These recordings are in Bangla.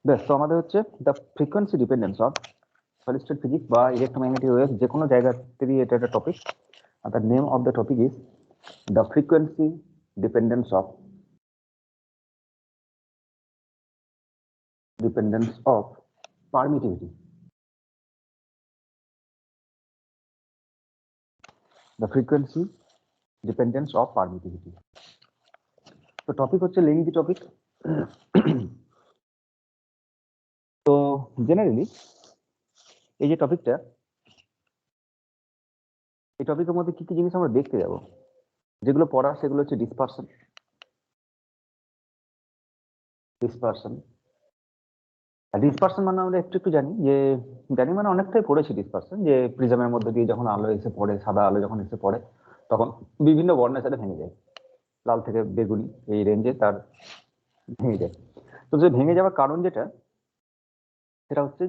বেশ, তো আমাদের হচ্ছে the frequency dependence of solid state physics বা ইলেকট্রোম্যাগনেটিক ওয়েভ, যে কোনো জায়গাতেই এটা একটা topic. Are the name of the topic is the frequency dependence of permittivity. The frequency dependence of permittivity. তো টপিক হচ্ছে লেন্থি টপিক। তো জেনারেলি এই যে টপিকটা, এই টপিকের মধ্যে কি কি জিনিস আমরা দেখতে যাব, যেগুলো পড়া সেগুলো হচ্ছে ডিসপারশন। আর ডিসপারশন মানে আমরা একটু জানি, মানে অনেকটাই পড়েছি ডিসপারশন, যে প্রিজমের মধ্যে দিয়ে যখন আলো এসে পড়ে, সাদা আলো যখন এসে পড়ে, তখন বিভিন্ন বর্ণের সাথে ভেঙে যায়, লাল থেকে বেগুনি এই রেঞ্জে তার ভেঙে যায়। তো যে ভেঙে যাওয়ার কারণ যেটা, সেটা হচ্ছে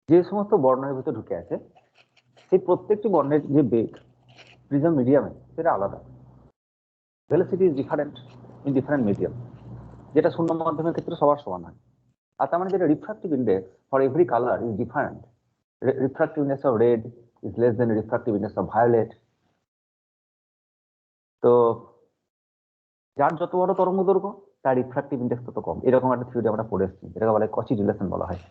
যে সমস্ত বর্ণের ভিতরে ঢুকে আছে, সেই প্রত্যেকটি বর্ণের যে বেগ প্রিজম মিডিয়ামে সেটা আলাদা। Velocity is different in different medium, যেটা শূন্য মাধ্যমের ক্ষেত্রে সবার সমান হয়। আর তার মানে যেটা refractive index for every colour is different. Refractive index of red is less than refractive index of violet. তো যার যত বড় তরঙ্গ দৈর্ঘ্য তার রিফ্রাক্টিভ ইন্ডেক্স তত কম, এরকম একটা থিওরি আমরা পড়ে এসেছি, এটাকে বলা হয় কচি রিলেশন বলা হয়।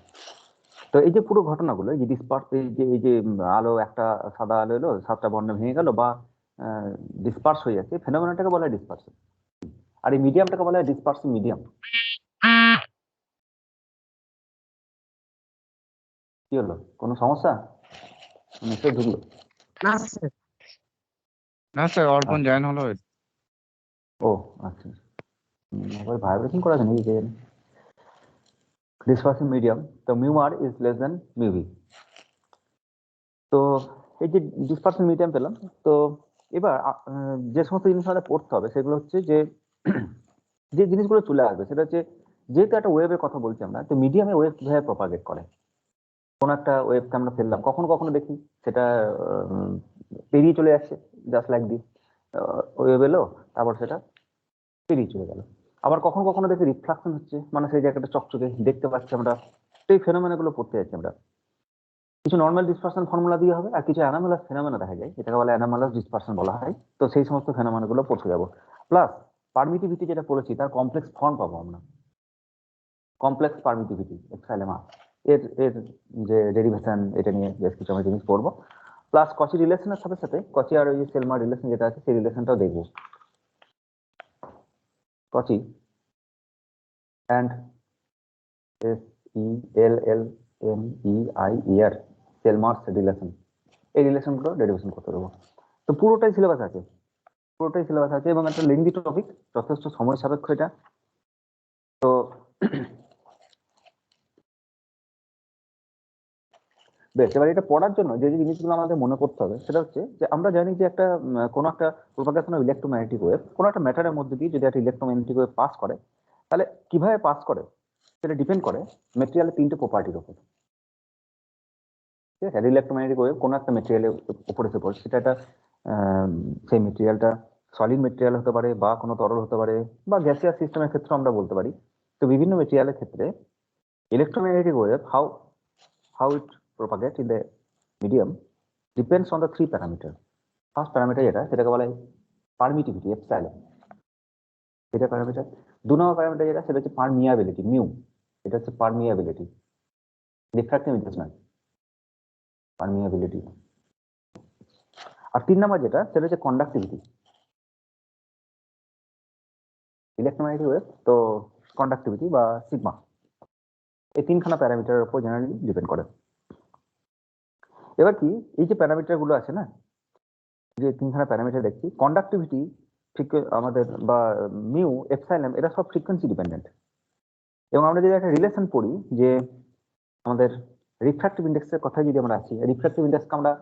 তো এই যে পুরো ঘটনাগুলো, এই যে এই যে আলো, একটা সাদা আলো এলো, 7টা বর্ণ ভেঙে গেল বা ডিসপার্স হয়ে যাচ্ছে, ফেনোমেননটাকে বলা হয় ডিসপারশন। আর এই মিডিয়ামটাকে বলা হয় ডিসপারসিভ মিডিয়াম। কি হলো, কোনো সমস্যা? নিশ্চয়ই ঢুকলো না স্যার, অর্পণ জয়েন হলো। ও আচ্ছা, ভাইব্রেশন করা আছে নাকি? ডিসপারসিভ মিডিয়াম, তো mu r is less than mu v. তো এই যে ডিসপারশন মিডিয়াম পেলাম, তো এবার যে সমস্ত জিনিস আমাদের পড়তে হবে সেগুলো হচ্ছে যে জিনিসগুলো চলে আসবে, সেটা হচ্ছে যেহেতু একটা ওয়েভের কথা বলছি আমরা, তো মিডিয়ামে ওয়েভ কিভাবে প্রপাগেট করে। কোন একটা ওয়েভকে আমরা ফেললাম, কখনো কখনো দেখি সেটা পেরিয়ে চলে যাচ্ছে, জাস্ট লাইক দিস, ওয়েভ এলো তারপর সেটা পেরিয়ে চলে গেল। আবার কখনো কখনো দেখি রিফ্লাকশন হচ্ছে, মানে সেই জায়গাটা চকচকে দেখতে পাচ্ছি আমরা। এই ফেনোমেনা গুলো পড়তে যাচ্ছি আমরা। কিছু নর্মাল ডিসপারশন ফর্মুলা দিয়ে হবে, আর কিছু অ্যানামালাস ফেনোমেনা দেখা যায়, এটাকে বলে অ্যানামালাস ডিসপারশন বলা হয়। তো সেই সমস্ত ফেনোমেনা গুলো পড়তে যাবো। প্লাস পারমিটিভিটি যেটা পড়েছি তার কমপ্লেক্স ফর্ম পাবো আমরা, কমপ্লেক্স পারমিটিভিটি এপসাইলন আর, এর যে ডেরিভেশন, এটা নিয়ে বেশ কিছু আমরা জিনিস পড়বো। প্লাস কচি রিলেশনের সাথে সাথে কচি আর ওই যে সেলমার রিলেশন যেটা আছে, সেই রিলেশনটাও দেখবো। কচি অ্যান্ড SELLMEIER সেলমার্স রিলেশন, এই রিলেশনগুলো ডেরিভেশন করতে দেবো। তো পুরোটাই সিলেবাস আছে, এবং একটা লেন্দি টপিক, যথেষ্ট সময় সাপেক্ষ এটা। তো বেশ, এবার এটা পড়ার জন্য যে যে জিনিসগুলো আমাদের মনে করতে হবে, সেটা হচ্ছে যে আমরা জানি যে একটা কোনো একটা প্রোপাগেশন অফ ইলেকট্রোম্যাগনেটিক ওয়েভ, কোনো একটা ম্যাটারের মধ্যে দিয়ে যদি একটা ইলেকট্রোম্যাগনেটিক ওয়েভ পাস করে, তাহলে কিভাবে পাস করে সেটা ডিপেন্ড করে মেটেরিয়ালের 3টে প্রপার্টির উপর। ঠিক আছে, ইলেকট্রোম্যাগনেটিক ওয়েভ কোনো একটা মেটেরিয়ালের উপরে এসে পড়ে, সেটা একটা সেই মেটেরিয়ালটা সলিড মেটেরিয়াল হতে পারে, বা কোনো তরল হতে পারে, বা গ্যাসিয়াস সিস্টেমের ক্ষেত্রে আমরা বলতে পারি। তো বিভিন্ন মেটেরিয়ালের ক্ষেত্রে electromagnetic wave, how it propagates in the medium depends on the 3 parameters. First parameter যেটা, সেটাকে বলা হয় permittivity epsilon, এটা প্যারামিটার। 2 নম্বর প্যারামিটার যেটা, সেটা হচ্ছে permeability mu, এটা হচ্ছে permeability, refractive index নয়, permeability। আর 3 নম্বর যেটা, সেটা হচ্ছে conductivity, ইলেকট্রোম্যাগনেটিক ওয়েভ, তো কন্ডাক্টিভিটি বা সিগমা। এই 3খানা প্যারামিটারের উপর জেনারেলি ডিপেন্ড করে। এবার কি, এই যে প্যারামিটার গুলো আছে না, যে 3খানা প্যারামিটার দেখছি, কন্ডাক্টিভিটি ঠিক আমাদের, বা মিউ, এপসাইলন, এটা সব ফ্রিকোয়েন্সি ডিপেন্ডেন্ট। এবং আমরা যদি একটা রিলেশন পড়ি, যে আমাদের রিফ্রাক্টিভ ইন্ডেক্সের কথা যদি আমরা আসি, রিফ্রাক্টিভ ইন্ডেক্সকে আমরা,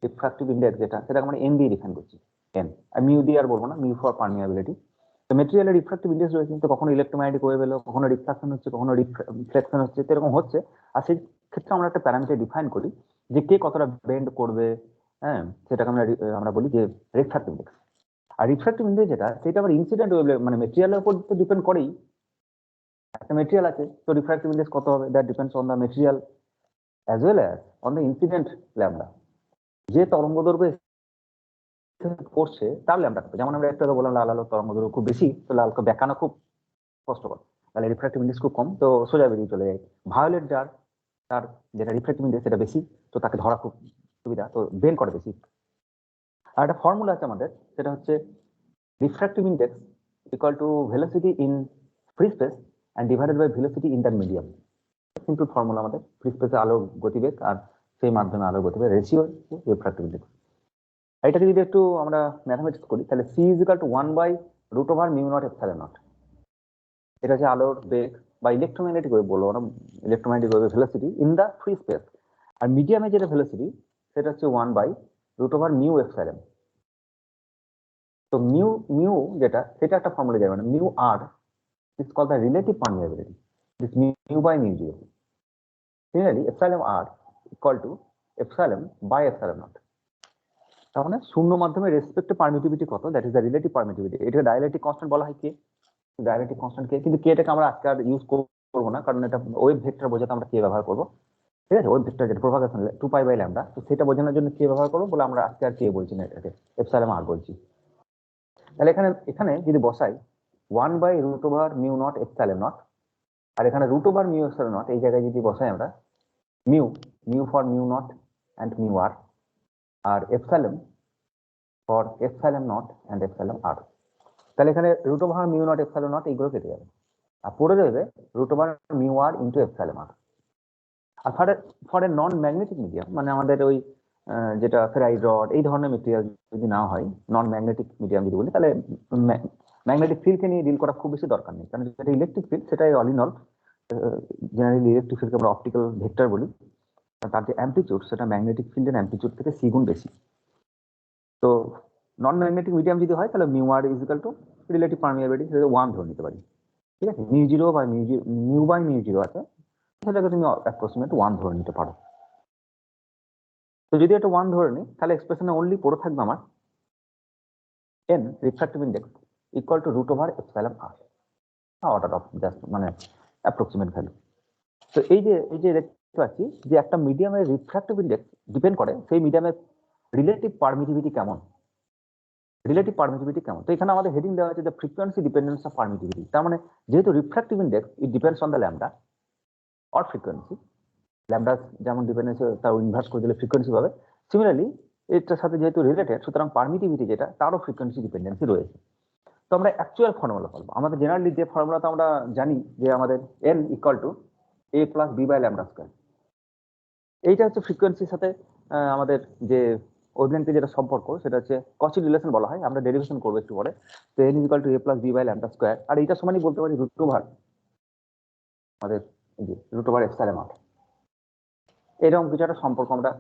রিফ্রাক্টিভ ইন্ডেক্স যেটা, সেটাকে আমরা এন দিয়ে ডিফাইন করছি, এন। আর মিউ দিয়ে আর বলবো না, মিউ ফর পারমিয়াবিলিটি। তো মেটেরিয়ালের রিফ্রাক্টিভ ইন্ডেক্স রয়েছে, তো কখনো ইলেকট্রোম্যাগনেটিক ওয়েভ এলো, কখনো রিফ্রাকশন হচ্ছে, কখনো রিফ্লেকশন হচ্ছে, এরকম হচ্ছে। আর সেই ক্ষেত্রে আমরা একটা প্যারামিটার ডিফাইন করি, যে কে কতটা বেন্ড করবে, হ্যাঁ, সেটাকে আমরা বলি যে রিফ্রাক্টিভ ইন্ডেক্স। আর রিফ্রাক্টিভ ইন্ডেক্স যেটা, সেটা আবার ইনসিডেন্ট ওয়েভ, মানে মেটেরিয়ালের উপর তো ডিপেন্ড করেই, একটা মেটেরিয়াল আছে, তো রিফ্র্যাক্টিভ ইন্ডেক্স কত হবে? That depends on the material as well as on the incident lambda. যে তরঙ্গ দৈর্ঘ্য করছে তার ল্যামডা কত। যেমন আমরা একটু আগে বললাম লাল আলোর তরঙ্গ দৈর্ঘ্য খুব বেশি, তো লালকে দেখানো খুব কষ্টকর, তাহলে রিফ্র্যাক্টিভ ইন্ডেক্স খুব কম, তো সোজা বেরিয়ে চলে যায়। ভায়োলেট যার, তার যেটা রিফ্র্যাক্টিভ ইন্ডেক্স সেটা বেশি, তো তাকে ধরা খুব সুবিধা, তো বেন করে বেশি। আর একটা ফর্মুলা আছে আমাদের, সেটা হচ্ছে refractive index equal to velocity in free space and divided by velocity in the medium. Simple formula আমাদের, ফ্রি স্পেসে আলোর গতিবেগ আর সেই মাধ্যমে আলোর গতিবেগ রেশিও রিফ্র্যাক্টিভ ইন্ডেক্স। এটাকে যদি একটু আমরা ম্যাথমেটিক্স করি, তাহলে c is equal to 1/√μ0 ε0। এটা হচ্ছে আলোর বেগ বা ইলেকট্রোম্যাগনেটিক ওয়েভ বলবো আমরা, ইলেকট্রোম্যাগনেটিক ওয়েভের velocity in the free space. আর মিডিয়ামে যেটা ভেলোসিটি সেটা হচ্ছে 1/√με। তো মিউ মিউ যেটা, সেটা একটা ফর্মুলা যাবে, মানে mu r is called the relative permeability. This mu by mu 0. Similarly, epsilon r equal to epsilon by epsilon naught. তার মানে শূন্য মাধ্যমে রেসপেক্টিভ পারমিটিভিটি কত, that is the relative permittivity. এটা ডাইলেকট্রিক কনস্ট্যান্ট বলা হয়, কে ডাইলেকট্রিক কনস্ট্যান্ট কে, কিন্তু কে এটাকে আমরা আজকে আর ইউজ করবো না, কারণ এটা ওয়েভ ভেক্টর বোঝাতে আমরা কে ব্যবহার করবো। ঠিক আছে, ওয়েভ ভেক্টর যেটা প্রপাগেশন 2π/λ, তো সেটা বোঝানোর জন্য কে ব্যবহার করবো বলে আমরা আজকে আর কে বলছি না, এটাকে এপসাইলন আর বলছি। তাহলে এখানে এখানে যদি বসাই 1/√μ0 epsilon naught, আর এখানে √μ0, এই জায়গায় যদি বসাই আমরা mu, mu for mu naught and mu r, আর epsilon for epsilon naught and epsilon r, তাহলে এখানে √μ0 epsilon naught এইগুলো কেটে যাবে, আর পড়ে যাবে √μ r ইন্টু এপসাইলন আর। আর for a non magnetic medium, মানে আমাদের ওই যেটা ফেরাইট রড এই ধরনের মেটেরিয়াল যদি না হয়, নন ম্যাগনেটিক মিডিয়াম যদি বলি, তাহলে ম্যাগনেটিক ফিল্ডকে নিয়ে ডিল করা খুব বেশি দরকার নেই, কারণ যেটা ইলেকট্রিক ফিল্ড সেটাই all in all, generally electric ফিল্ডকে আমরা অপটিক্যাল ভেক্টর বলি, তার যে অ্যাম্পলিটিউড সেটা ম্যাগনেটিক ফিল্ডের অ্যাম্পলিটিউড থেকে সি গুণ বেশি। তো নন ম্যাগনেটিক মিডিয়াম যদি হয়, তাহলে mu r is equal to relative permeability, সেটা 1 ধরে নিতে পারি। ঠিক আছে, মিউ বাই মিউ জিরো আছে, সেটাকে তুমি অ্যাপ্রক্সিমেট 1 ধরে নিতে পারো। তো যদি এটা 1 ধরে নিই, তাহলে এক্সপ্রেশনে অনলি পড়ে থাকবে আমার n refractive index equal to √εr, order of just মানে অ্যাপ্রক্সিমেট ভ্যালু। তো এই যে দেখতে পাচ্ছি যে একটা মিডিয়ামের রিফ্র্যাক্টিভ ইন্ডেক্স ডিপেন্ড করে সেই মিডিয়ামের রিলেটিভ পারমিটিভিটি কেমন, রিলেটিভ পারমিটিভিটি কেমন। তো এখানে আমাদের হেডিং দেওয়া আছে the frequency dependence of permittivity. তার মানে যেহেতু refractive index it depends on the lambda or frequency, lambda যেমন ডিপেন্ডেন্স তার ইনভার্স করে দিলে ফ্রিকোয়েন্সি পাবে, সিমিলারলি এটার সাথে যেহেতু রিলেটেড, সুতরাং পারমিটিভিটি যেটা তারও ফ্রিকোয়েন্সি ডিপেন্ডেন্সি রয়েছে। তো আমরা অ্যাকচুয়াল ফর্মুলা বলবো, আমাদের জেনারেলি যে ফর্মুলাটা আমরা জানি যে আমাদের n equal to a plus b by lambda square, এইটা হচ্ছে ফ্রিকোয়েন্সির সাথে আমাদের যে ওয়েভলেন্থের যেটা সম্পর্ক, সেটা হচ্ছে কচি রিলেশন বলা হয়, আমরা ডেরিভেশন করবো একটু পরে। তো n equal to a plus b by lambda square, আর এইটা সমানই বলতে পারি √ওভার আমাদের এই যে √ওভার এপসাইলন নট, এরকম কিছু একটা সম্পর্ক আমরা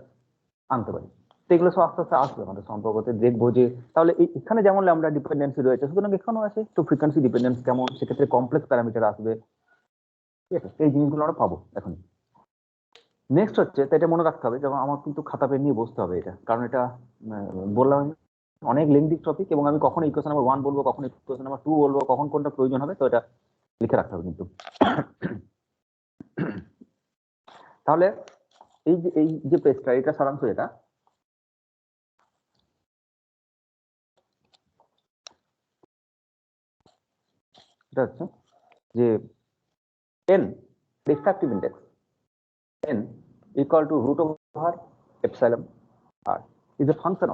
আনতে পারি। তো এগুলো সব আস্তে আস্তে আসবে আমাদের সম্পর্কতে, দেখবো যে তাহলে এখানে যেমন ল্যামডা ডিপেন্ডেন্সি রয়েছে, সুতরাং এখানেও আছে, তো ফ্রিকোয়েন্সি ডিপেন্ডেন্স কেমন, সেক্ষেত্রে কমপ্লেক্স প্যারামিটার আসবে। ঠিক আছে, এই জিনিসগুলো আমরা পাবো এখন। নেক্সট হচ্ছে, তো এটা মনে রাখতে হবে, যেমন আমার কিন্তু খাতা পেন নিয়ে বসতে হবে এটা, কারণ এটা বললাম আমি অনেক লেন্দি টপিক, এবং আমি কখন ইকুয়েশন নাম্বার 1 বলবো, কখন ইকুয়েশন নাম্বার 2 বলবো, কখন কোনটা প্রয়োজন হবে, তো এটা লিখে রাখতে হবে কিন্তু। তাহলে এই যে পেজটা, এটা সারাংশ, এটা হচ্ছে যে n refractive index n equal to √over epsilon r is a function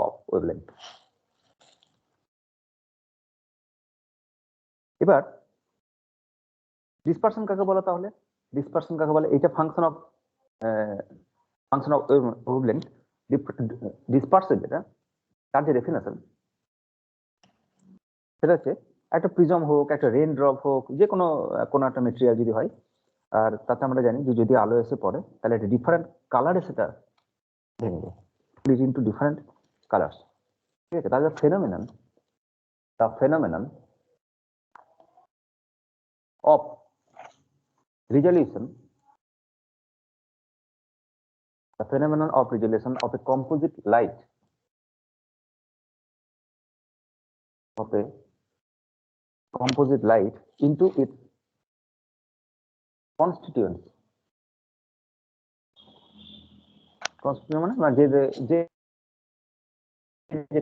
of wavelength. এবার ডিসপারশন কাকে বলে, তাহলে ডিসপারশন কাকে বলে, এটা ফাংশন অফ ওয়েভলেংথ। ডিসপারশন যেটা, তার যে ডেফিনেশন সেটা হচ্ছে একটা প্রিজম হোক, একটা রেন ড্রপ হোক, যে কোনো একটা মেটেরিয়াল যদি হয়, আর তাতে আমরা জানি যে যদি আলো এসে পড়ে, তাহলে একটা ডিফারেন্ট কালারে সেটা ভেঙে যায়, স্প্লিট ইনটু ডিফারেন্ট কালার্স। ঠিক আছে, তাহলে phenomenon of resolution, the phenomenon of resolution of a composite light, of a composite light into its constituents. Constituent মানে যে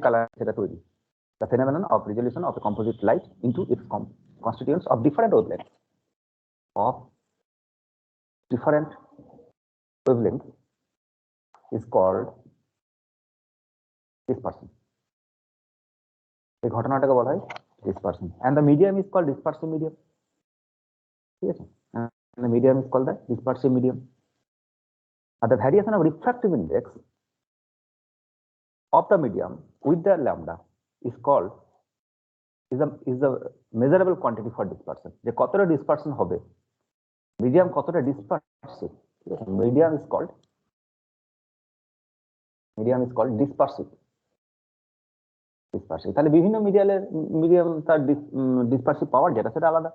কালার সেটা তৈরি। The phenomenon of resolution of a composite light into its constituents of different wavelengths is called dispersion. এই ঘটনাটাকে বলা হয় dispersion, and the medium is called dispersive medium. ঠিক আছে, and the medium is called the dispersive medium. And the variation of refractive index of the medium with the lambda is called is the measurable quantity for dispersion. যে কতটা dispersion হবে, medium কতটা dispersive, medium is called dispersive. তাহলে বিভিন্ন মিডিয়াম তার ডিসপারসিভ পাওয়ার যেটা সেটা আলাদা,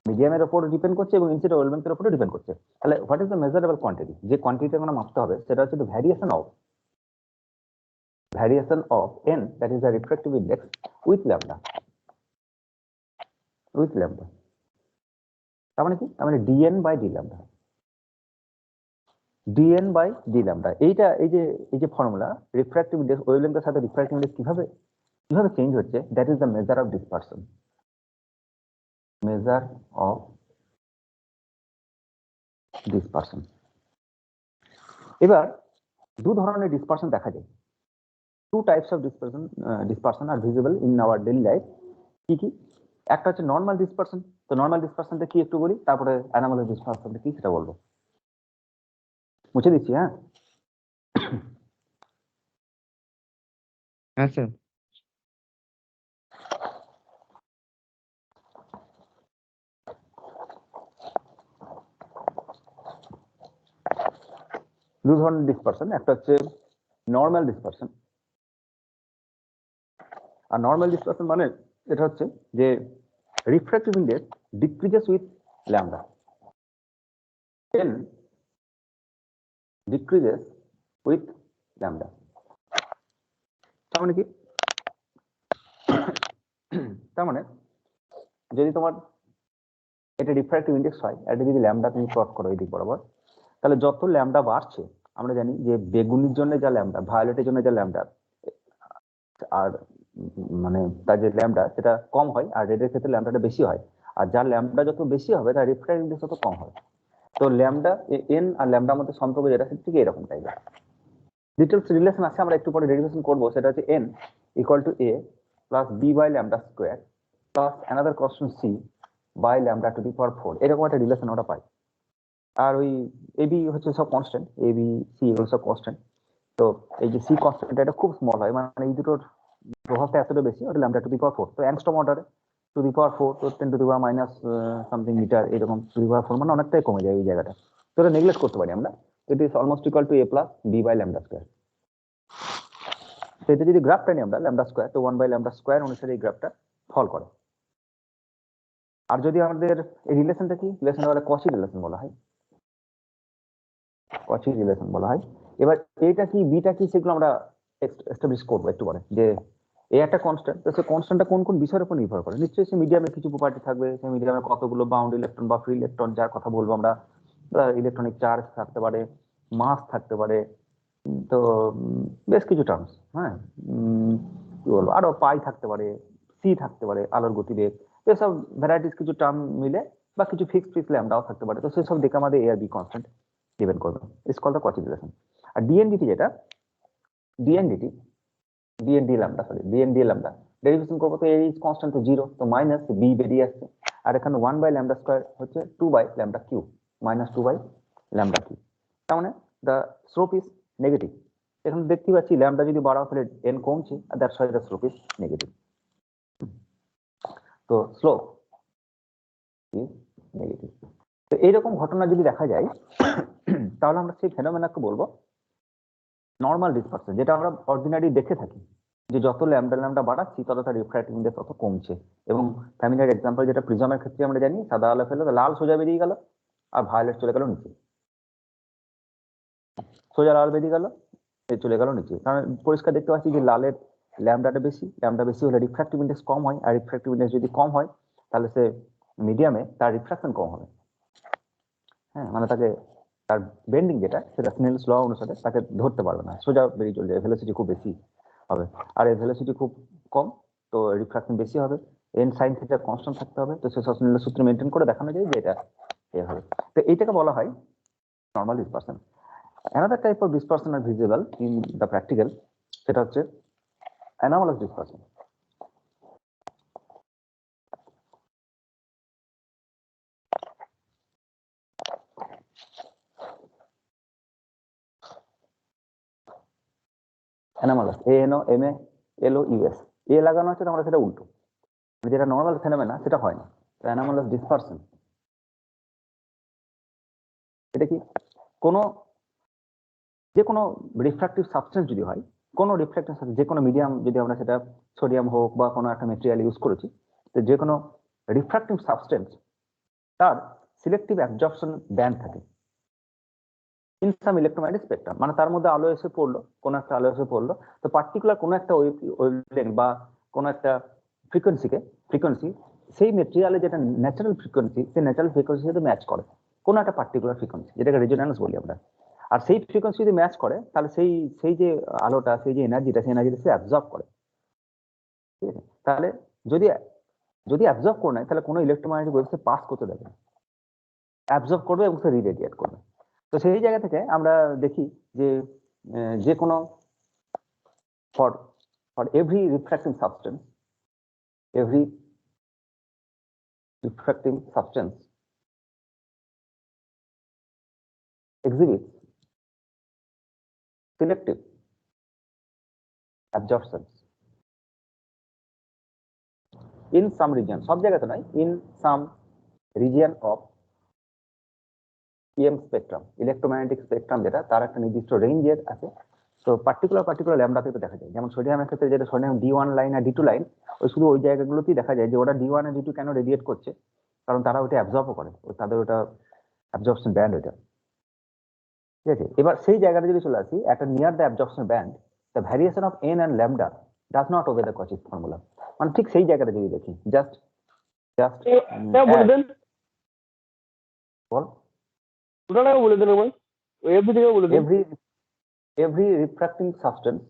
মিডিয়ামের উপর ডিপেন্ড করছে এবং ইনসিডেন্ট ওয়েভলেন্থের উপরে ডিপেন্ড করছে। তাহলে what is the measurable quantity, যে কোয়ান্টিটিটা আমরা মাপতে হবে সেটা হচ্ছে the variation of n, that is the refractive index with lambda. তার মানে কি, তার মানে dn by d lambda. dn by d lambda এইটা এই যে ফর্মুলা, রিফ্র্যাক্টিভ ইনডেক্স ওয়েভলেন্থের সাথে রিফ্র্যাক্টিভ ইনডেক্স কিভাবে চেঞ্জ হচ্ছে, that is the measure of dispersion. এবার দু ধরনের ডিসপারশন দেখা যায়। Two types of dispersion are visible in our daily life. কি একটা হচ্ছে নর্মাল ডিসপারশন। তো নর্মাল ডিসপারশনটা কি একটু বলি, তারপরে অ্যানামালাস ডিসপারশনটা কি সেটা বলবো। মুছে দিচ্ছি। হ্যাঁ স্যার। দু ধরনের ডিসপারশন, একটা হচ্ছে নর্মাল ডিসপারশন। আর নর্মাল ডিসপারশন মানে এটা হচ্ছে যে refractive index decreases with lambda, n decreases with lambda. তার মানে কি, তার মানে যদি তোমার এটা রিফ্র্যাক্টিভ ইনডেক্স হয়, এটা যদি ল্যামডা তুমি প্লট করো এই দিক বরাবর, তাহলে যত ল্যামডা বাড়ছে, আমরা জানি যে বেগুনির জন্য যা ল্যামডা, ভায়োলেটের জন্য যা ল্যামডা, আর মানে তার যে ল্যামডা সেটা কম হয়, আর রেডের ক্ষেত্রে ল্যামডাটা বেশি হয়। আর যার ল্যামডা যত বেশি হবে তার রিফ্র্যাক্টিভ ইনডেক্স তত কম হয়। তো ল্যামডা n আর ল্যামডার মধ্যে সম্পর্ক যেটা সেটা ঠিক এরকম টাইপের। ডিটেলস রিলেশন আছে, আমরা একটু পরে ডেরিভেশন করব। সেটা হচ্ছে n equal to a plus b by lambda square plus another constant c by lambda to the power 4, এরকম একটা রিলেশন আমরা পাই। আর ওই ab হচ্ছে সব কনস্ট্যান্ট, ab c এগুলো সব কনস্ট্যান্ট। তো এই যে c কনস্ট্যান্ট এটা খুব স্মল হয়, মানে এই দুটোর প্রভাবটা এতটা বেশি, ওটা lambda to the power 4। তো অ্যাংস্ট্রম অর্ডারে টু দি পাওয়ার 4, তো 10 to the power minus something metre, এরকম টু দি পাওয়ার 4 মানে অনেকটাই কমে যায় এই জায়গাটা। তো এটা নেগলেক্ট করতে পারি আমরা। It is almost equal to a plus b by lambda square। তো এটা যদি গ্রাফটা নিই আমরা ল্যামডা স্কয়ার, তো 1 বাই ল্যামডা স্কয়ার অনুসারে এই গ্রাফটা ফল করে। আর যদি আমাদের এই রিলেশনটা কি, রিলেশনটা বলে কচি রিলেশন বলা হয়, কচি রিলেশন বলা হয়। এবার এইটা কি বিটা কি সেগুলো আমরা এস্টাবলিশ করবো একটু পরে। যে এই একটা কনস্ট্যান্ট, তো সেই কনস্ট্যান্টটা কোন কোন বিষয়ের উপর নির্ভর করে, নিশ্চয়ই সে মিডিয়ামের কিছু প্রপার্টি থাকবে, সেই মিডিয়ামের কতগুলো বাউন্ড ইলেকট্রন বা ফ্রি ইলেকট্রন যার কথা বলবো আমরা, ইলেকট্রনিক চার্জ থাকতে পারে, মাস থাকতে পারে, তো বেশ কিছু টার্মস। হ্যাঁ কি বলবো, আরো পাই থাকতে পারে, সি থাকতে পারে, আলোর গতিবেগ, এসব ভ্যারাইটিস কিছু টার্ম মিলে, বা কিছু ফিক্সড ল্যামডাও থাকতে পারে। তো সেসব দেখে আমাদের এ আর বি কনস্ট্যান্ট ডিপেন্ড করবে। ইটস কল্ড দ্য কচি রিলেশন। আর ডিএনডিটি যেটা, ডিএনডিটি DND lambda, sorry DND lambda derivation করবো, তো এই কনস্ট্যান্ট তো 0, তো মাইনাস বি বেরিয়ে আসছে। আর এখানে 1 বাই ল্যামডা স্কয়ার হচ্ছে 2 by lambda cube, minus 2 by lambda cube. তার মানে দ্য স্লোপ ইজ নেগেটিভ। এখন দেখতে পাচ্ছি ল্যামডা যদি বাড়াও তাহলে n কমছে, আর that's why the slope is negative. তো স্লোপ ইজ নেগেটিভ। তো এইরকম ঘটনা যদি দেখা যায়, তাহলে আমরা সেই ফেনোমেনাকে বলবো নর্মাল ডিসপারশন, যেটা আমরা অর্ডিনারি দেখে থাকি, যে যত ল্যামডা বাড়াচ্ছি তত তার রিফ্র্যাক্টিভ ইনডেক্স তত কমছে। এবং ফ্যামিলিয়ার এক্সাম্পল যেটা প্রিজমের ক্ষেত্রে আমরা জানি, সাদা আলো ফেলে লাল সোজা বেরিয়ে গেল, আর ভায়োলেট চলে গেল নিচে, সোজা লাল বেরিয়ে গেল, চলে গেল নিচে। কারণ পরিষ্কার দেখতে পাচ্ছি যে লালের ল্যামডা বেশি হলে রিফ্র্যাক্টিভ ইনডেক্স কম হয়, আর রিফ্র্যাক্টিভ ইনডেক্স যদি কম হয় তাহলে সে মিডিয়ামে তার রিফ্রাকশন কম হবে। হ্যাঁ, মানে তাকে তার বেন্ডিং যেটা সেটা স্নেলস ল অনুসারে তাকে ধরতে পারবে না, সোজা বেরিয়ে চলে যাবে, ভেলোসিটি খুব বেশি হবে। আর এই ভেলোসিটি খুব কম, তো রিফ্রাকশন বেশি হবে, এন সাইন থিটা কনস্ট্যান্ট থাকতে হবে। তো সে স্নেলের সূত্র মেনটেন করে দেখানো যায় যে এটা এ হবে। তো এইটাকে বলা হয় normal dispersion. Another type of dispersion are visible in the practical, সেটা হচ্ছে অ্যানামালাস ডিসপারশন। অ্যানামালাস, ANOMALOUS, এ লাগানো আছে, আমরা সেটা উল্টো, যেটা নর্মাল ফেনোমেনা সেটা হয় না। তো অ্যানামালাস ডিসপারশন এটা কি, কোনো যে কোনো রিফ্রাক্টিভ সাবস্টেন্স যদি হয়, কোনো রিফ্রাক্টিভ যে কোনো মিডিয়াম, যদি আমরা সেটা সোডিয়াম হোক বা কোনো একটা মেটেরিয়াল ইউজ করেছি, তো যে কোনো রিফ্রাক্টিভ সাবস্টেন্স তার সিলেক্টিভ অ্যাবজর্পশন ব্যান্ড থাকে ইন সাম ইলেকট্রোম্যাগনেটিক স্পেকট্রাম। মানে তার মধ্যে আলো এসে পড়লো, কোনো একটা আলো এসে পড়লো, তো পার্টিকুলার কোনো একটা ওয়েভলেন্থ বা কোনো একটা ফ্রিকোয়েন্সি সেই মেটেরিয়ালে যেটা ন্যাচারাল ফ্রিকোয়েন্সি, সেই ন্যাচারাল ফ্রিকোয়েন্সির সাথে ম্যাচ করে, কোনো একটা পার্টিকুলার ফ্রিকোয়েন্সি, যেটাকে রেজোন্যান্স বলি আমরা। আর সেই ফ্রিকোয়েন্সি যদি ম্যাচ করে, তাহলে সেই সেই যে আলোটা, সেই যে এনার্জিটা, সেই এনার্জিটা সে অ্যাবজর্ব করে। ঠিক আছে, তাহলে যদি যদি অ্যাবজর্ব করে নেয়, তাহলে কোনো ইলেকট্রোম্যাগনেটিক ওয়েভ সে পাস করতে দেবে না, অ্যাবজর্ব করবে এবং সে রিরেডিয়েট করবে। তো সেই জায়গা থেকে আমরা দেখি যে যে কোনো for for every refracting substance, every refracting substance exhibits selective absorptions in some region, সব জায়গাতে নয়, in some region of EM spectrum, electromagnetic spectrum, যেটা তার একটা নির্দিষ্ট রেঞ্জের আছে। তো পার্টিকুলার ল্যাম্বডাতে তো দেখা যায়, যেমন সোডিয়ামের ক্ষেত্রে যেটা সোডিয়াম D1 লাইন আর D2 লাইন, ওই শুধু ওই জায়গাগুলোতেই দেখা যায় যে ওটা D1 আর D2 কেন রেডিয়েট করছে, কারণ তারা ওটা অ্যাবজর্বও করে, তাদের ওটা অ্যাবজর্পশন ব্যান্ড ওইটা। ঠিক আছে, এবার সেই জায়গাটা যদি চলে আসি, একটা near the absorption band, the variation of n and lambda does not obey the Cauchy formula। মানে ঠিক সেই জায়গাটা যদি দেখি, জাস্ট জাস্ট বলে দেন, বল, পুরোটাকে বলে দেন ভাই, এভরি থেকে বলে দেন। every refracting substance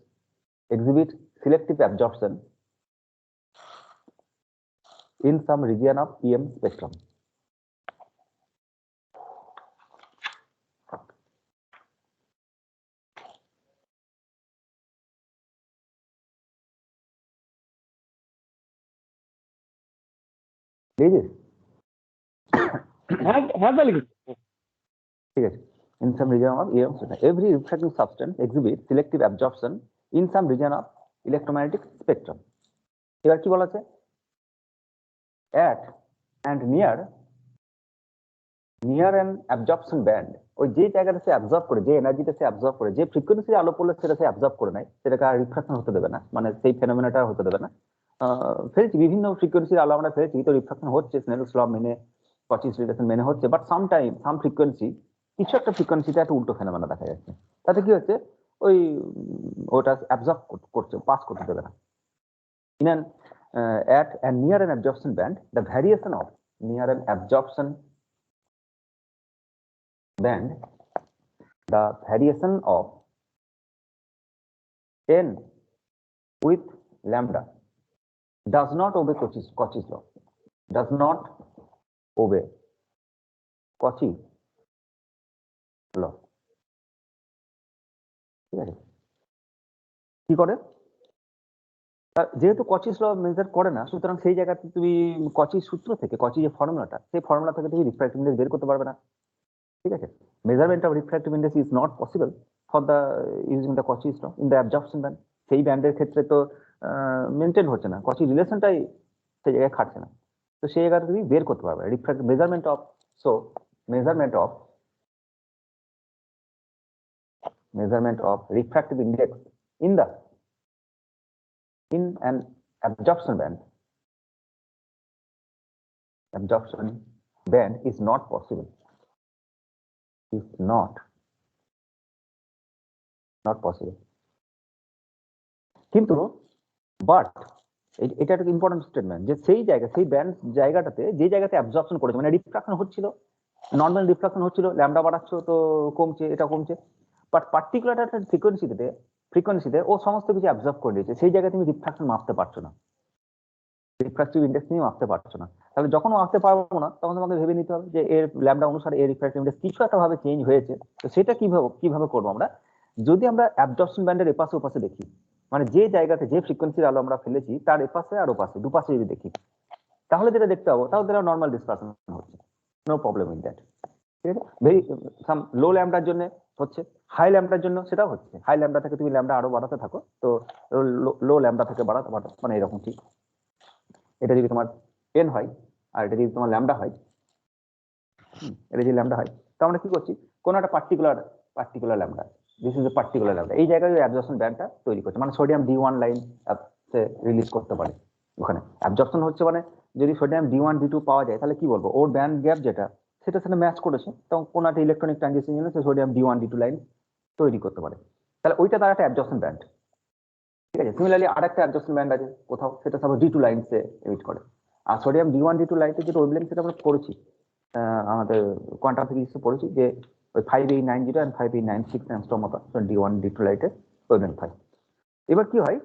exhibits selective absorption in some region of EM spectrum। বুঝেছিস? হ্যাঁ তাহলে কি? ঠিক আছে, in some region of EM spectrum, every refracting substance exhibits selective absorption in some region of electromagnetic spectrum। এবার কি বলা আছে, at and near an absorption band, ওই যে জায়গাটা সে অ্যাবজর্ব করে, যে এনার্জিটা সে অ্যাবজর্ব করে, যে ফ্রিকোয়েন্সি আলো পড়লে সেটা সে অ্যাবজর্ব করে নেয়, সেটাকে আর রিফ্রাকশন হতে দেবে না, মানে সেই ফেনোমেনাটা হতে দেবে না। ফেলেছি বিভিন্ন ফ্রিকোয়েন্সির আলো আমরা ফেলেছি, তো রিফ্রাকশন হচ্ছে স্নেলস ল মেনে, কচিস রিলেশন মেনে হচ্ছে, বাট সাম ফ্রিকোয়েন্সি, কিছু একটা ফ্রিকোয়েন্সিতে একটা উল্টো ফেনোমেনা দেখা যাচ্ছে, তাতে কি হচ্ছে, ওই ওটা অ্যাবজর্ব করছে, পাস করতে দেবে না। In an at and near an absorption band, the variation of near an absorption band, the variation of n with lambda does not obey Cauchy's law, does not obey Cauchy law। ঠিক আছে, কি করে, যেহেতু কচিস ল মেজার করে না, সুতরাং সেই জায়গাতে তুমি কচির সূত্র থেকে, কচি যে ফর্মুলাটা, সেই ফর্মুলা থেকে তুমি রিফ্রাক্টিভ ইন্ডেক্স বের করতে পারবে না। ঠিক আছে, measurement of refractive index is not possible for the using the Cauchy's law in the absorption band. সেই ব্যান্ডের ক্ষেত্রে তো মেনটেন হচ্ছে না, কচি রিলেশনটাই সেই জায়গায় খাটছে না, তো সেই জায়গাতে তুমি বের করতে পারবে refractive measurement of. So measurement of refractive index in an absorption band is not possible, is not possible। কিন্তু but এটা একটা ইম্পর্টেন্ট স্টেটমেন্ট যে সেই ব্যান্ড জায়গাটাতে যে জায়গাতে অ্যাবজর্পশন করেছে মানে রিফ্রাকশন হচ্ছিল, নর্মাল রিফ্রাকশন হচ্ছিল, ল্যাম্ডা বাড়াচ্ছ তো কমছে, এটা কমছে, বাট পার্টিকুলার একটা ফ্রিকোয়েন্সিতে ও সমস্ত কিছু অ্যাবজর্ব করে নিয়েছে, সেই জায়গায় তুমি রিফ্রাকশন মাপতে পারছো না, রিফ্রাক্টিভ ইন্ডেক্স নিয়ে মাপতে পারছো না। তাহলে যখন মাপতে পারবো না তখন তোমাকে ভেবে নিতে হবে যে এর ল্যাম্ডা অনুসারে এর রিফ্রাক্টিভ ইন্ডেক্স কিছু একটা ভাবে চেঞ্জ হয়েছে। তো সেটা কিভাবে করবো আমরা, যদি আমরা অ্যাবজর্পশন ব্যান্ডের এপাশে ওপাশে দেখি, মানে যে জায়গাতে যে ফ্রিকোয়েন্সির আলো আমরা ফেলেছি তার এপাশে আর ওপাশে দুপাশে যদি দেখি, তাহলে যেটা দেখতে পাবো তাহলে তারা নর্মাল ডিসপারশন হচ্ছে, নো প্রবলেম ইন দ্যাট। ঠিক আছে, ভেরি সাম লো ল্যাম্ডার জন্য হচ্ছে, হাই ল্যাম্ডার জন্য সেটাও হচ্ছে, হাই ল্যাম্ডা থেকে তুমি ল্যাম্ডা আরো বাড়াতে থাকো, তো লো ল্যাম্ডা থেকে বাড়াতে মানে এরকম ঠিক। এটা যদি তোমার 10 হয় আর এটা যদি তোমার ল্যাম্ডা হয়, এটা যদি ল্যাম্ডা হয়, তো আমরা কি করছি, কোন একটা particular lambda, this is a particular lambda, এই জায়গায় অ্যাবজর্পশন ব্যান্ডটা তৈরি করছে, মানে সোডিয়াম D1 লাইন সে রিলিজ করতে পারে। ওখানে অ্যাবজর্পশন হচ্ছে মানে যদি সোডিয়াম D1 D2 পাওয়া যায় তাহলে কি বলবো, ওর ব্যান্ড গ্যাপ যেটা সেটা সাথে ম্যাচ করেছে, তখন কোন একটা ইলেকট্রনিক ট্রানজিশন জন্য সে সোডিয়াম D1 D2 লাইন তৈরি করতে পারে, তাহলে ওইটা তার একটা অ্যাবজর্পশন ব্যান্ড। ঠিক আছে, সিমিলারলি আরেকটা অ্যাডজাস্টমেন্ট ব্যান্ড আছে কোথাও, সেটা সাপোজ D2 লাইনসে এমিট করে। আর সোডিয়াম D1 D2 লাইনতে যেটা ওয়েভলেন্থ সেটা আমরা পড়েছি আমাদের কোয়ান্টাম ফিজিক্সে পড়েছি যে ওই 5890 এন্ড 5896 অ্যাংস্ট্রম মতো D1 D2 লাইটের ওয়েভলেন্থ হয়। এবার কি হয়,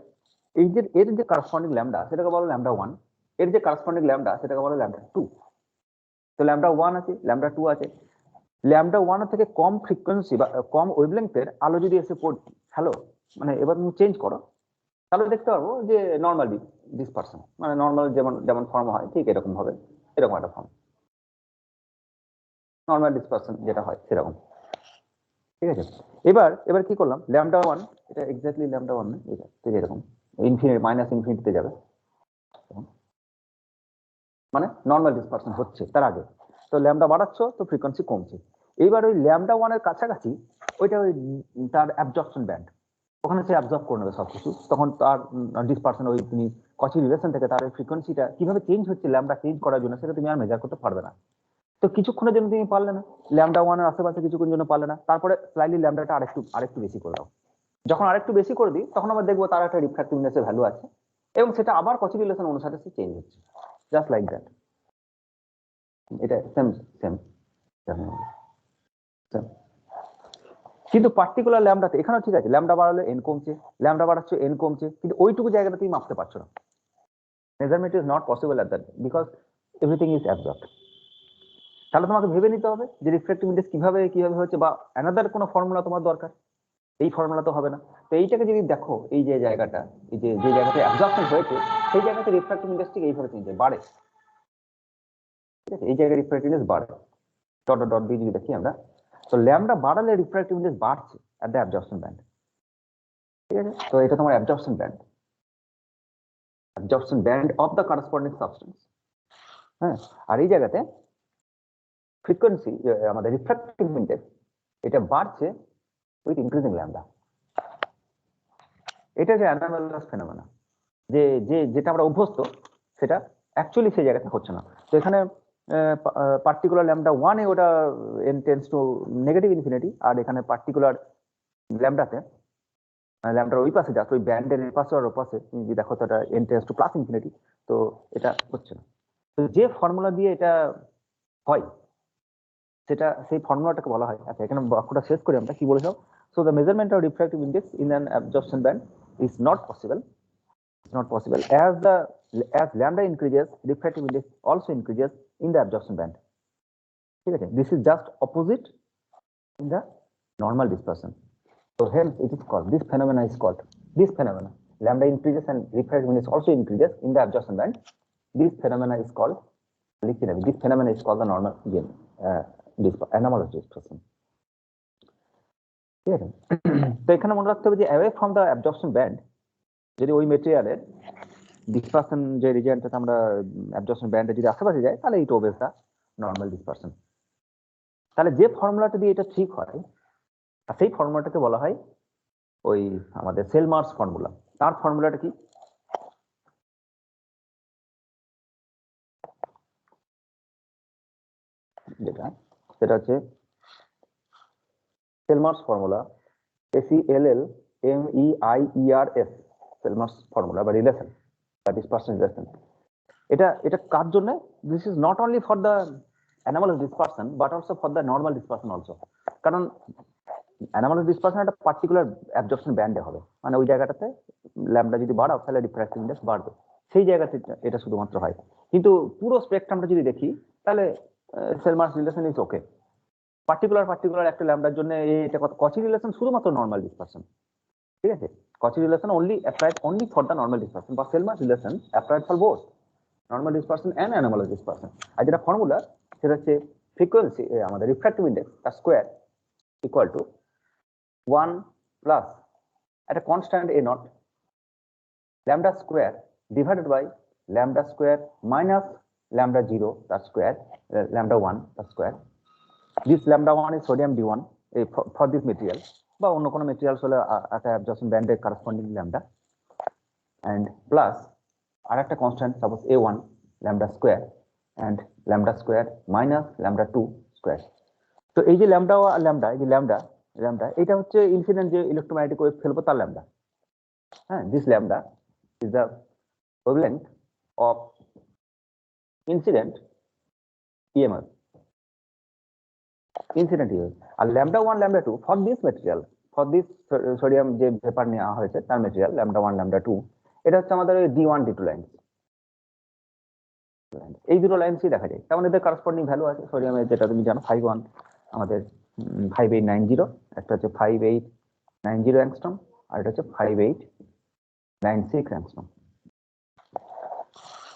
এই যে এর যে করেসপন্ডিং ল্যাম্ডা সেটাকে বলো ল্যাম্ডা 1, এর যে করেসপন্ডিং ল্যাম্ডা সেটাকে বলো ল্যাম্ডা 2। তো ল্যাম্ডা 1 আছে, ল্যাম্ডা 2 আছে, ল্যাম্ডা 1 এর থেকে কম ফ্রিকোয়েন্সি বা কম ওয়েভলেন্থের আলো যদি এসে হ্যালো মানে এবার তুমি চেঞ্জ করো, তাহলে দেখতে পারবো যে নর্মাল ডিসপারশন, মানে নর্মাল যেমন যেমন ফর্ম হয় ঠিক এরকম ভাবে, এরকম একটা ফর্ম, নর্মাল ডিসপারশন যেটা হয় সেরকম। ঠিক আছে, এবার কি করলাম, ল্যাম্ডা 1, এটা এক্স্যাক্টলি ল্যাম্ডা 1 না, এটা ঠিক এরকম ইনফিনিটি মাইনাস ইনফিনিটিতে যাবে, মানে নর্মাল ডিসপারশন হচ্ছে তার আগে, তো ল্যাম্ডা বাড়াচ্ছ তো ফ্রিকোয়েন্সি কমছে। এইবার ওই ল্যাম্ডা 1 এর কাছাকাছি ওইটা ওই তার অ্যাবজর্পশন ব্যান্ড, ওখানে সে অ্যাবজর্ব করে নেবে সবকিছু, তখন তার ডিসপারশন ওই তুমি কচি রিলেশন থেকে তার ফ্রিকোয়েন্সিটা কিভাবে চেঞ্জ হচ্ছে ল্যাম্ডা চেঞ্জ করার জন্য সেটা তুমি আর মেজার করতে পারবে না। তো কিছুক্ষণের জন্য তুমি পারলে না, ল্যাম্ডা 1 এর আশেপাশে কিছুক্ষণের জন্য পারলে না, তারপরে স্লাইটলি ল্যাম্ডাটা আরেকটু বেশি করে দাও, যখন আরেকটু বেশি করে দিই তখন আবার দেখবো তার একটা রিফ্রাক্টিভনেসের ভ্যালু আছে এবং সেটা আবার কচি রিলেশন অনুসারে সে চেঞ্জ হচ্ছে, জাস্ট লাইক দ্যাট। এটা সেম সেম কিন্তু পার্টিকুলার ল্যাম্ডাতে এখানেও ঠিক আছে, ল্যাম্ডা বাড়ালে এন কমছে, ল্যাম্ডা বাড়াচ্ছে এন কমছে, কিন্তু ওইটুকু জায়গাটা তুমি মাপতে পারছো না, measurement is not possible at that because everything is absorbed. তাহলে তোমাকে ভেবে নিতে হবে যে রিফ্রাক্টিভ ইন্ডেক্স কিভাবে হচ্ছে, বা অ্যানাদার কোনো ফর্মুলা তোমার দরকার, এই ফর্মুলা তো হবে না। তো এইটাকে যদি দেখো, এই যে জায়গাটা, এই যে জায়গাতে অ্যাবজর্পশন হয়েছে সেই জায়গাতে রিফ্রাক্টিভ ইন্ডেক্স ঠিক এইভাবে চেঞ্জ হয়, বাড়ে। ঠিক আছে, এই জায়গায় রিফ্রাক্টিভ ইন্ডেক্স বাড়ে, ডট ডট দিয়ে যদি দেখি আমরা, তো ল্যাম্ডা বাড়ালে রিফ্রাক্টিভ ইন্ডেক্স বাড়ছে এট দ্য অ্যাবজর্পশন ব্যান্ড। ঠিক আছে, তো এটা তোমার absorption band of the corresponding substance. হ্যাঁ, আর এই জায়গাতে ফ্রিকোয়েন্সি আমাদের রিফ্রাক্টিভ ইন্ডেক্স এটা বাড়ছে উইথ ইনক্রিজিং ল্যাম্ডা। এটা যে অ্যানামালাস ফেনোমেনা, যেটা আমরা অভ্যস্ত সেটা অ্যাকচুয়ালি সেই জায়গাতে হচ্ছে না। তো এখানে পার্টিকুলার ল্যাম্ডা 1 এ ওটা n tends to negative infinity, আর এখানে পার্টিকুলার ল্যাম্ডাতে ল্যাম্ডার ওই পাশে যাচ্ছে, ওই ব্যান্ডের পাশে আর ওপাশে তুমি যদি দেখো তো এটা n tends two plus infinity, তো এটা হচ্ছে না। তো যে ফর্মুলা দিয়ে এটা হয় সেটা সেই ফর্মুলাটাকে বলা হয়, আচ্ছা এখানে বাক্যটা শেষ করি আমরা কি বলেছিলাম, so the measurement of refractive index in an absorption band is not possible, as lambda increases, refractive index also increases in the absorption band. ঠিক আছে, this is just opposite in the normal dispersion, so hence it is called, this phenomena lambda increases and refractive index also increases in the absorption band. This phenomena is called the normal anomalous dispersion. ঠিক আছে, তো এখানে মনে রাখতে হবে যে away from the absorption band, যদি ওই মেটেরিয়ালের ডিসপারশন যে রিজিয়নটাতে আমরা অ্যাবজর্পশন ব্যান্ডে যদি আশেপাশে যায় তাহলে ইট ওবেজ দা নর্মাল ডিসপারশন। তাহলে যে ফর্মুলাটা দিয়ে এটা ঠিক হয় আর সেই ফর্মুলাটাকে বলা হয় ওই আমাদের সেলমার্স ফর্মুলা। তার ফর্মুলাটা কি, সেটা হচ্ছে সেলমার্স ফর্মুলা, SELLMEIERS, সেলমার্স ফর্মুলা বা relation. the dispersion is less than. এটা কার জন্য? This is not only for the anomalous dispersion but also for the normal dispersion also. কারণ anomalous dispersion একটা পার্টিকুলার অ্যাবজর্পশন ব্যান্ডে হবে, মানে ওই জায়গাটাতে ল্যাম্বডা যদি বাড়াও তাহলে রিফ্র্যাক্টিভ ইন্ডেক্স বাড়বে, সেই জায়গাতে এটা শুধুমাত্র হয়। কিন্তু পুরো স্পেকট্রামটা যদি দেখি তাহলে সেলমার্স রিলেশন ইজ ওকে। পার্টিকুলার একটা ল্যাম্বডার জন্য এটা কচি রিলেশন শুধুমাত্র নর্মাল ডিসপারশন, ঠিক আছে? কচি relation only applied only for the normal dispersion, but Selmeier relation applied for both normal dispersion and anomalous dispersion. আর যেটা ফর্মুলা সেটা হচ্ছে ফ্রিকোয়েন্সি আমাদের রিফ্র্যাক্টিভ ইন্ডেক্স তার স্কোয়ার ইকুয়াল টু 1 প্লাস একটা constant a not lambda square divided by lambda square minus lambda 0 তার স্কোয়ার lambda 1 তার square. This lambda 1 is sodium D1 for this material, বা অন্য কোনো মেটেরিয়ালস হলে একটা অ্যাবজর্পশন ব্যান্ডের করেসপন্ডিং ল্যাম্বডা, এন্ড প্লাস আরেকটা constant suppose a1 lambda square and lambda square minus lambda 2 square. তো এই যে ল্যাম্বডা ল্যাম্বডা এই যে ল্যাম্বডা এটা হচ্ছে ইনসিডেন্ট যে ইলেকট্রোম্যাগনেটিক ওয়েভ ফেলবো তার ল্যাম্বডা। হ্যাঁ, this lambda is the wavelength of incident EMF, incident EMF। আর lambda 1 lambda 2 for this material, for this sodium যে ভেপার নেওয়া হয়েছে তার ম্যাটেরিয়াল lambda 1 lambda 2, এটা হচ্ছে আমাদের D1 D2 লাইন। এই দুটো লাইনসই দেখা যায়, তার মানে এদের করেসপন্ডিং ভ্যালু আছে। সোডিয়ামের যেটা তুমি জানো 51 আমাদের 5890, একটা হচ্ছে 5890 অ্যাংস্ট্রম আর এটা হচ্ছে 5896 অ্যাংস্ট্রম।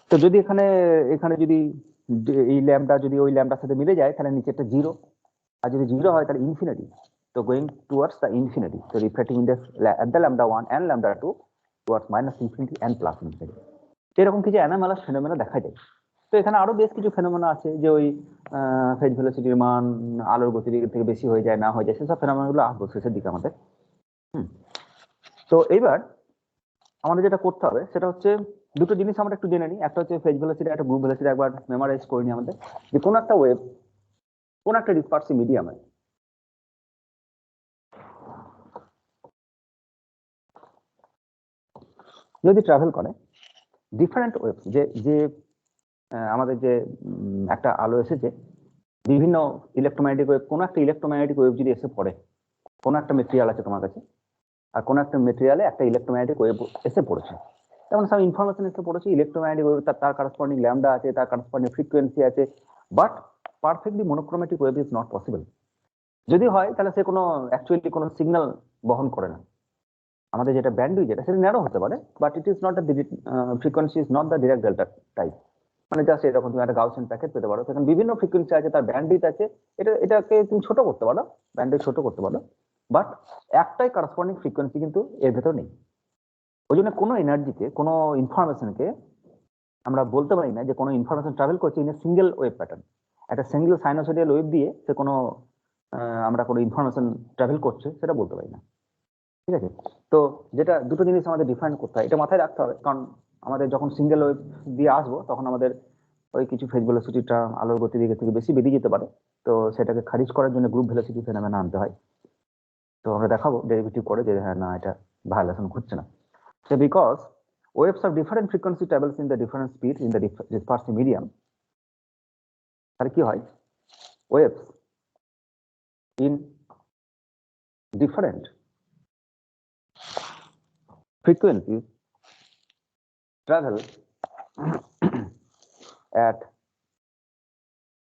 তো যদি এখানে যদি এই ল্যাম্বডা যদি ওই ল্যাম্বডার সাথে মিলে যায় তাহলে নিচেরটা 0, আর যদি 0 হয় তাহলে ইনফিনিটি। তো গোয়িং টুয়ার্ডস দ্য ইনফিনিটি, তো refractive index at the lambda 1 and lambda 2 towards minus infinity and plus infinity. এরকম কিছু অ্যানামালাস ফেনোমেনা দেখা যায়। তো এখানে আরো বেশ কিছু ফেনোমেনা আছে, যে ওই ফেজ ভেলোসিটির মান আলোর গতির থেকে বেশি হয়ে যায় না হয়ে যায়, সেসব ফেনোমেনা গুলো আসবো শেষের দিকে আমাদের। তো এইবার আমাদের যেটা করতে হবে সেটা হচ্ছে দুটো জিনিস আমরা একটু জেনে নিই। একটা হচ্ছে ফেজ ভেলোসিটি, একটা গ্রুপ ভেলোসিটি একবার মেমোরাইজ করে নিই আমাদের, যে কোন একটা ওয়েভ কোন একটা ডিসপারসিভ মিডিয়ামে যদি ট্রাভেল করে ডিফারেন্ট ওয়েভ, যে আমাদের যে একটা আলো এসেছে, বিভিন্ন ইলেকট্রোম্যাগনেটিক ওয়েভ, কোন একটা ইলেকট্রোম্যাগনেটিক ওয়েভ যদি এসে পড়ে, কোন একটা মেটেরিয়াল আছে তোমার কাছে, আর কোন একটা মেটেরিয়ালে একটা ইলেকট্রোম্যাগনেটিক ওয়েভ এসে পড়েছে, যেমন সব ইনফরমেশন এসে পড়েছে, ইলেকট্রোম্যাগনেটিক ওয়েভ তার করেসপন্ডিং ল্যাম্বডা আছে, তার করেসপন্ডিং ফ্রিকোয়েন্সি আছে, but perfectly monochromatic wave is not possible. যদি হয় তাহলে সে কোনো অ্যাকচুয়ালি কোনো সিগন্যাল বহন করে না। আমাদের যেটা ব্যান্ডউইথ যেটা সেটা ন্যারো হতে পারে, but it is not the frequency is not the direct delta type. মানে জাস্ট এরকম তুমি একটা গাউসিয়ান প্যাকেট পেতে পারো, সেখানে বিভিন্ন ফ্রিকোয়েন্সি আছে, তার ব্যান্ডউইথ আছে, এটাকে তুমি ছোট করতে পারো, ব্যান্ডউইথ ছোট করতে পারো, বাট একটাই করেসপন্ডিং ফ্রিকোয়েন্সি কিন্তু এর ভেতর নেই। ওই জন্য কোনো এনার্জিকে, কোনো ইনফরমেশনকে আমরা বলতে পারি না যে কোনো ইনফরমেশন ট্রাভেল করছে in a single wave pattern. একটা সিঙ্গেল সাইনোসয়েডাল ওয়েভ দিয়ে সে কোনো আমরা কোনো ইনফরমেশন ট্রাভেল করছে সেটা বলতে পারি না, ঠিক আছে? তো যেটা দুটো জিনিস আমাদের ডিফাইন করতে হয়, এটা মাথায় রাখতে হবে, কারণ আমাদের যখন সিঙ্গেল ওয়েভ দিয়ে আসবো তখন আমাদের ওই কিছু ফেজ ভেলোসিটিটা আলোর গতিবেগ থেকে বেশি বেরিয়ে যেতে পারে, তো সেটাকে খারিজ করার জন্য গ্রুপ ভেলোসিটি ফেনোমেনা আনতে হয়। তো আমরা দেখাবো ডেরিভেটিভ করে যে হ্যাঁ না, এটা ভায়োলেশন ঘটছে না। So because waves of different frequency travels in the different speeds in the dispersive medium, তাহলে কি হয়, waves in different frequencies travel at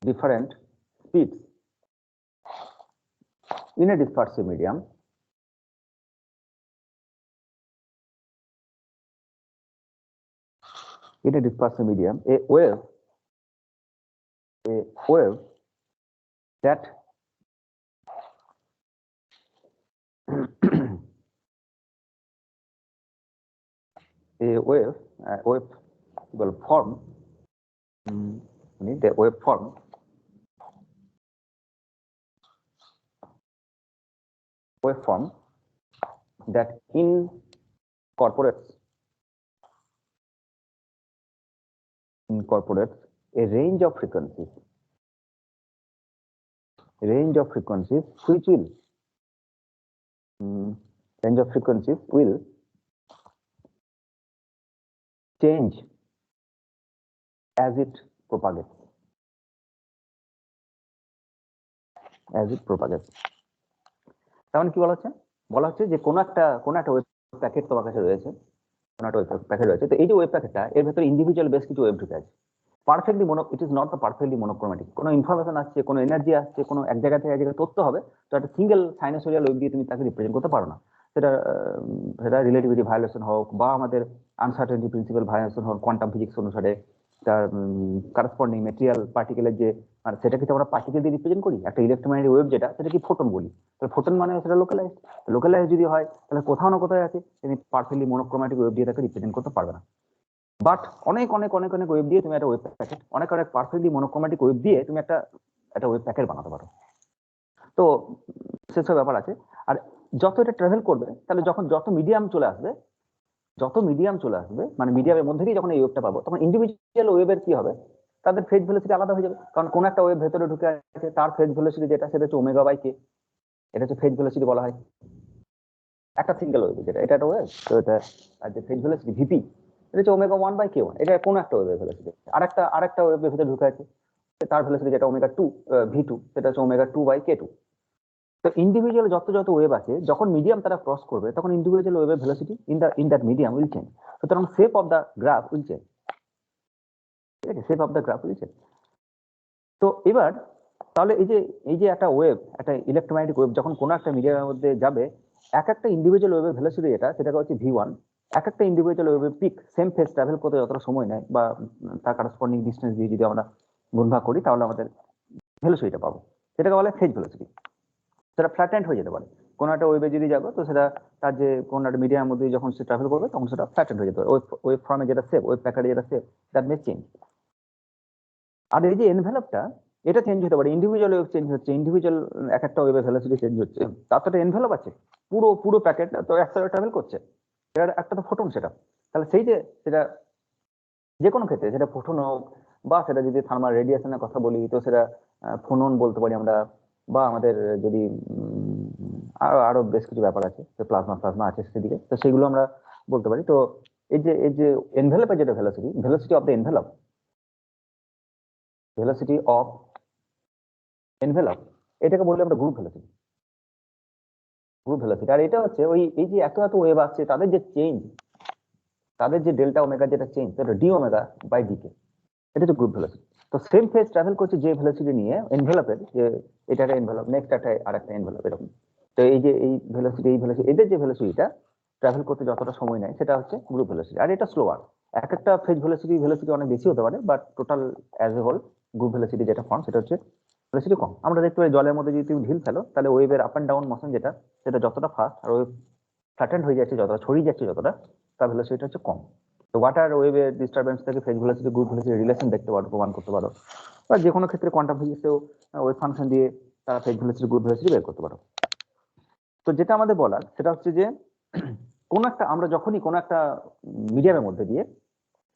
different speeds in a dispersive medium. In a dispersive medium, a wave that a wave will form the waveform that incorporates a range of frequencies which will change as it propagates. As it propagates. তার মানে কি বলা হচ্ছে যে কোন একটা ওয়েব প্যাকেট তোমার কাছে রয়েছে, কোন একটা ওয়েব প্যাকেট রয়েছে, তো এই যে ওয়েব প্যাকেটটা এর ভেতরে ইন্ডিভিজুয়াল বেশ কিছু ওয়েব ঢুকে আছে। Perfectly it is not the perfectly monochromatic. কোনো ইনফরমেশন আসছে, কোনো এনার্জি আসছে, কোনো এক জায়গা থেকে এক জায়গায় তথ্য হবে, তো একটা সিঙ্গেল সাইনোসোরিয়াল ওয়েব দিয়ে তুমি তাকে রিপ্রেজেন্ট করতে পারো না। সেটা রিলেটিভিটি ভায়োলেশন হোক বা আমাদের আনসার্টেনিটি প্রিন্সিপাল ভায়োলেশন হোক, কোয়ান্টাম ফিজিক্স অনুসারে তার কারেসপন্ডিং মেটেরিয়াল পার্টিকেলের যে, আর সেটাকে তো আমরা পার্টিকেল দিয়ে রিপ্রেজেন্ট করি। একটা ইলেকট্রোম্যাগনেটিক ওয়েভ যেটা, সেটা কি ফোটন বলি। তাহলে ফোটন মানে সেটা লোকালাইজ যদি হয়, তাহলে কোথাও না কোথায় আছে, তুমি পারফেক্টলি মনোক্রোমেটিক ওয়েভ দিয়ে তাকে রিপ্রেজেন্ট করতে পারবে না। বাট অনেক ওয়েব দিয়ে তুমি একটা ওয়েব প্যাকেট, অনেক পারফেক্টলি মনোক্রোমেটিক ওয়েব দিয়ে তুমি একটা ওয়েব প্যাকেট বানাতে পারো। তো সেসব ব্যাপার আছে। আর যত এটা ট্রাভেল করবে, তাহলে যত মিডিয়াম চলে আসবে, মানে মিডিয়ামের মধ্যে দিয়ে যখন এই ওয়েবটা পাবো, তখন ইন্ডিভিজুয়াল ওয়েবের কি হবে, তাদের ফেজ ভেলোসিটি আলাদা হয়ে যাবে। কারণ কোন একটা ওয়েব ভেতরে ঢুকে আছে, তার ফেজ ভেলোসিটি যেটা, সেটা হচ্ছে ওমেগা বাই কে। এটা হচ্ছে ফেজ ভেলোসিটি বলা হয় একটা সিঙ্গেল ওয়েব, যেটা এটা একটা ওয়েব, তো এটা আর যে ফেজ ভেলোসিটি ভিপি, এটা হচ্ছে ওমেগা 1 বাই কে1। এটা কোন একটা ওয়েবের ভেলোসিটি। আরেকটা ওয়েবের ভেতরে ঢুকে আছে, তার ভেলোসিটি যেটা ওমেগা 2 ভি2, সেটা হচ্ছে ওমেগা 2 বাই কে2। তো ইন্ডিভিজুয়াল যত ওয়েব আছে, যখন মিডিয়াম তারা ক্রস করবে, তখন ইন্ডিভিজুয়াল ওয়েবের velocity in that medium will change. সুতরাং shape of the graph will change. ঠিক আছে, shape of the graph will change. তো এবার তাহলে এই যে একটা ওয়েব, একটা ইলেকট্রোম্যাগনেটিক ওয়েব যখন কোনো একটা মিডিয়ামের মধ্যে যাবে, একটা ইন্ডিভিজুয়াল ওয়েবের ভেলোসিটি সেটাকে হচ্ছে v1। একটা ইন্ডিভিজুয়াল ওয়েবের পিক সেম ফেজ ট্রাভেল করতে যতটা সময় নেয়, বা তার কারেসপন্ডিং ডিসটেন্স দিয়ে যদি আমরা গুণভাগ করি, তাহলে আমাদের ভেলোসিটিটা পাবো। সেটাকে বলে ফেজ ভেলোসিটি। সেটা ফ্ল্যাটেন্ড হয়ে যেতে পারে। কোনো একটা ওয়েবে যদি যাবো, তো সেটা তার যে কোনো একটা মিডিয়ামের মধ্যে যখন সে ট্রাভেল করবে, তখন সেটা ফ্ল্যাটেন্ড হয়ে যেতে পারে। ওয়েব ফর্মে যেটা সেভ, ওয়েব প্যাকেটে যেটা সেভ, দ্যাট মে চেঞ্জ। আর এই যে এনভেলপটা, এটা চেঞ্জ হতে পারে। ইন্ডিভিজুয়াল ওয়েব চেঞ্জ হচ্ছে, ইন্ডিভিজুয়াল একটা ওয়েবের ভেলোসিটি চেঞ্জ হচ্ছে। তার তো একটা এনভেলপ আছে, পুরো প্যাকেট তো একসাথে ট্রাভেল করছে। এটার একটা তো ফোটন সেটা। তাহলে সেই যে সেটা যে কোনো ক্ষেত্রে, সেটা ফোটন হোক, বা সেটা যদি থার্মাল রেডিয়েশনের কথা বলি, তো সেটা ফোনন বলতে পারি আমরা, বা আমাদের যদি আরো বেশ কিছু ব্যাপার আছে, প্লাজমা আছে সেদিকে, তো সেগুলো আমরা বলতে পারি। তো এই যে এনভেলপের যেটা velocity of the velocity of envelope, এটাকে বললে আমরা গ্রুপ ভেলোসিটি। আর এটা হচ্ছে এই যে এত ওয়েভ আসছে, তাদের যে চেঞ্জ, তাদের যে ডেল্টা ওমেগা যেটা চেঞ্জ, সেটা ডি ওমেগা বাই ডিকে, এটা হচ্ছে গ্রুপ ভেলোসিটি। তো সেম ফেজ ট্রাভেল করছে যে ভেলোসিটি নিয়ে এনভেলপের, যে এটা একটা এনভেলপ, নেক্সট আরেকটা এনভেলপ, এরকম। তো এই যে এই ভেলোসিটি এদের যে ভেলোসিটিটা ট্রাভেল করতে যতটা সময় নেয়, সেটা হচ্ছে গ্রুপ ভেলোসিটি। আর এটা স্লোয়ার। একটা ফেজ ভেলোসিটি অনেক বেশি হতে পারে, but total as a whole group velocity যেটা ফর্ম, সেটা হচ্ছে ভেলোসিটি কম। আমরা দেখতে পাই জলের মধ্যে যদি তুমি ঢিল ফেলো, তাহলে ওয়েভের আপ অ্যান্ড ডাউন মোশন যেটা, সেটা যতটা ফাস্ট, আর ওয়েভ ফ্ল্যাটেন্ড হয়ে যাচ্ছে যতটা, ছড়িয়ে যাচ্ছে যতটা, তার ভেলোসিটি হচ্ছে কম। তো ওয়াটার ওয়েভের ডিস্টারবেন্স থেকে phase velocity group velocity relation দেখতে পারো, প্রমাণ করতে পারো। বা যে কোনো ক্ষেত্রে কোয়ান্টাম ফিজিক্সেও ওয়েভ ফাংশন দিয়ে তারা ফেজ ভেলোসিটি গ্রুপ ভেলোসিটি বের করতে পারো। তো যেটা আমাদের বলার, সেটা হচ্ছে যে আমরা যখনই কোনো একটা মিডিয়ামের মধ্যে দিয়ে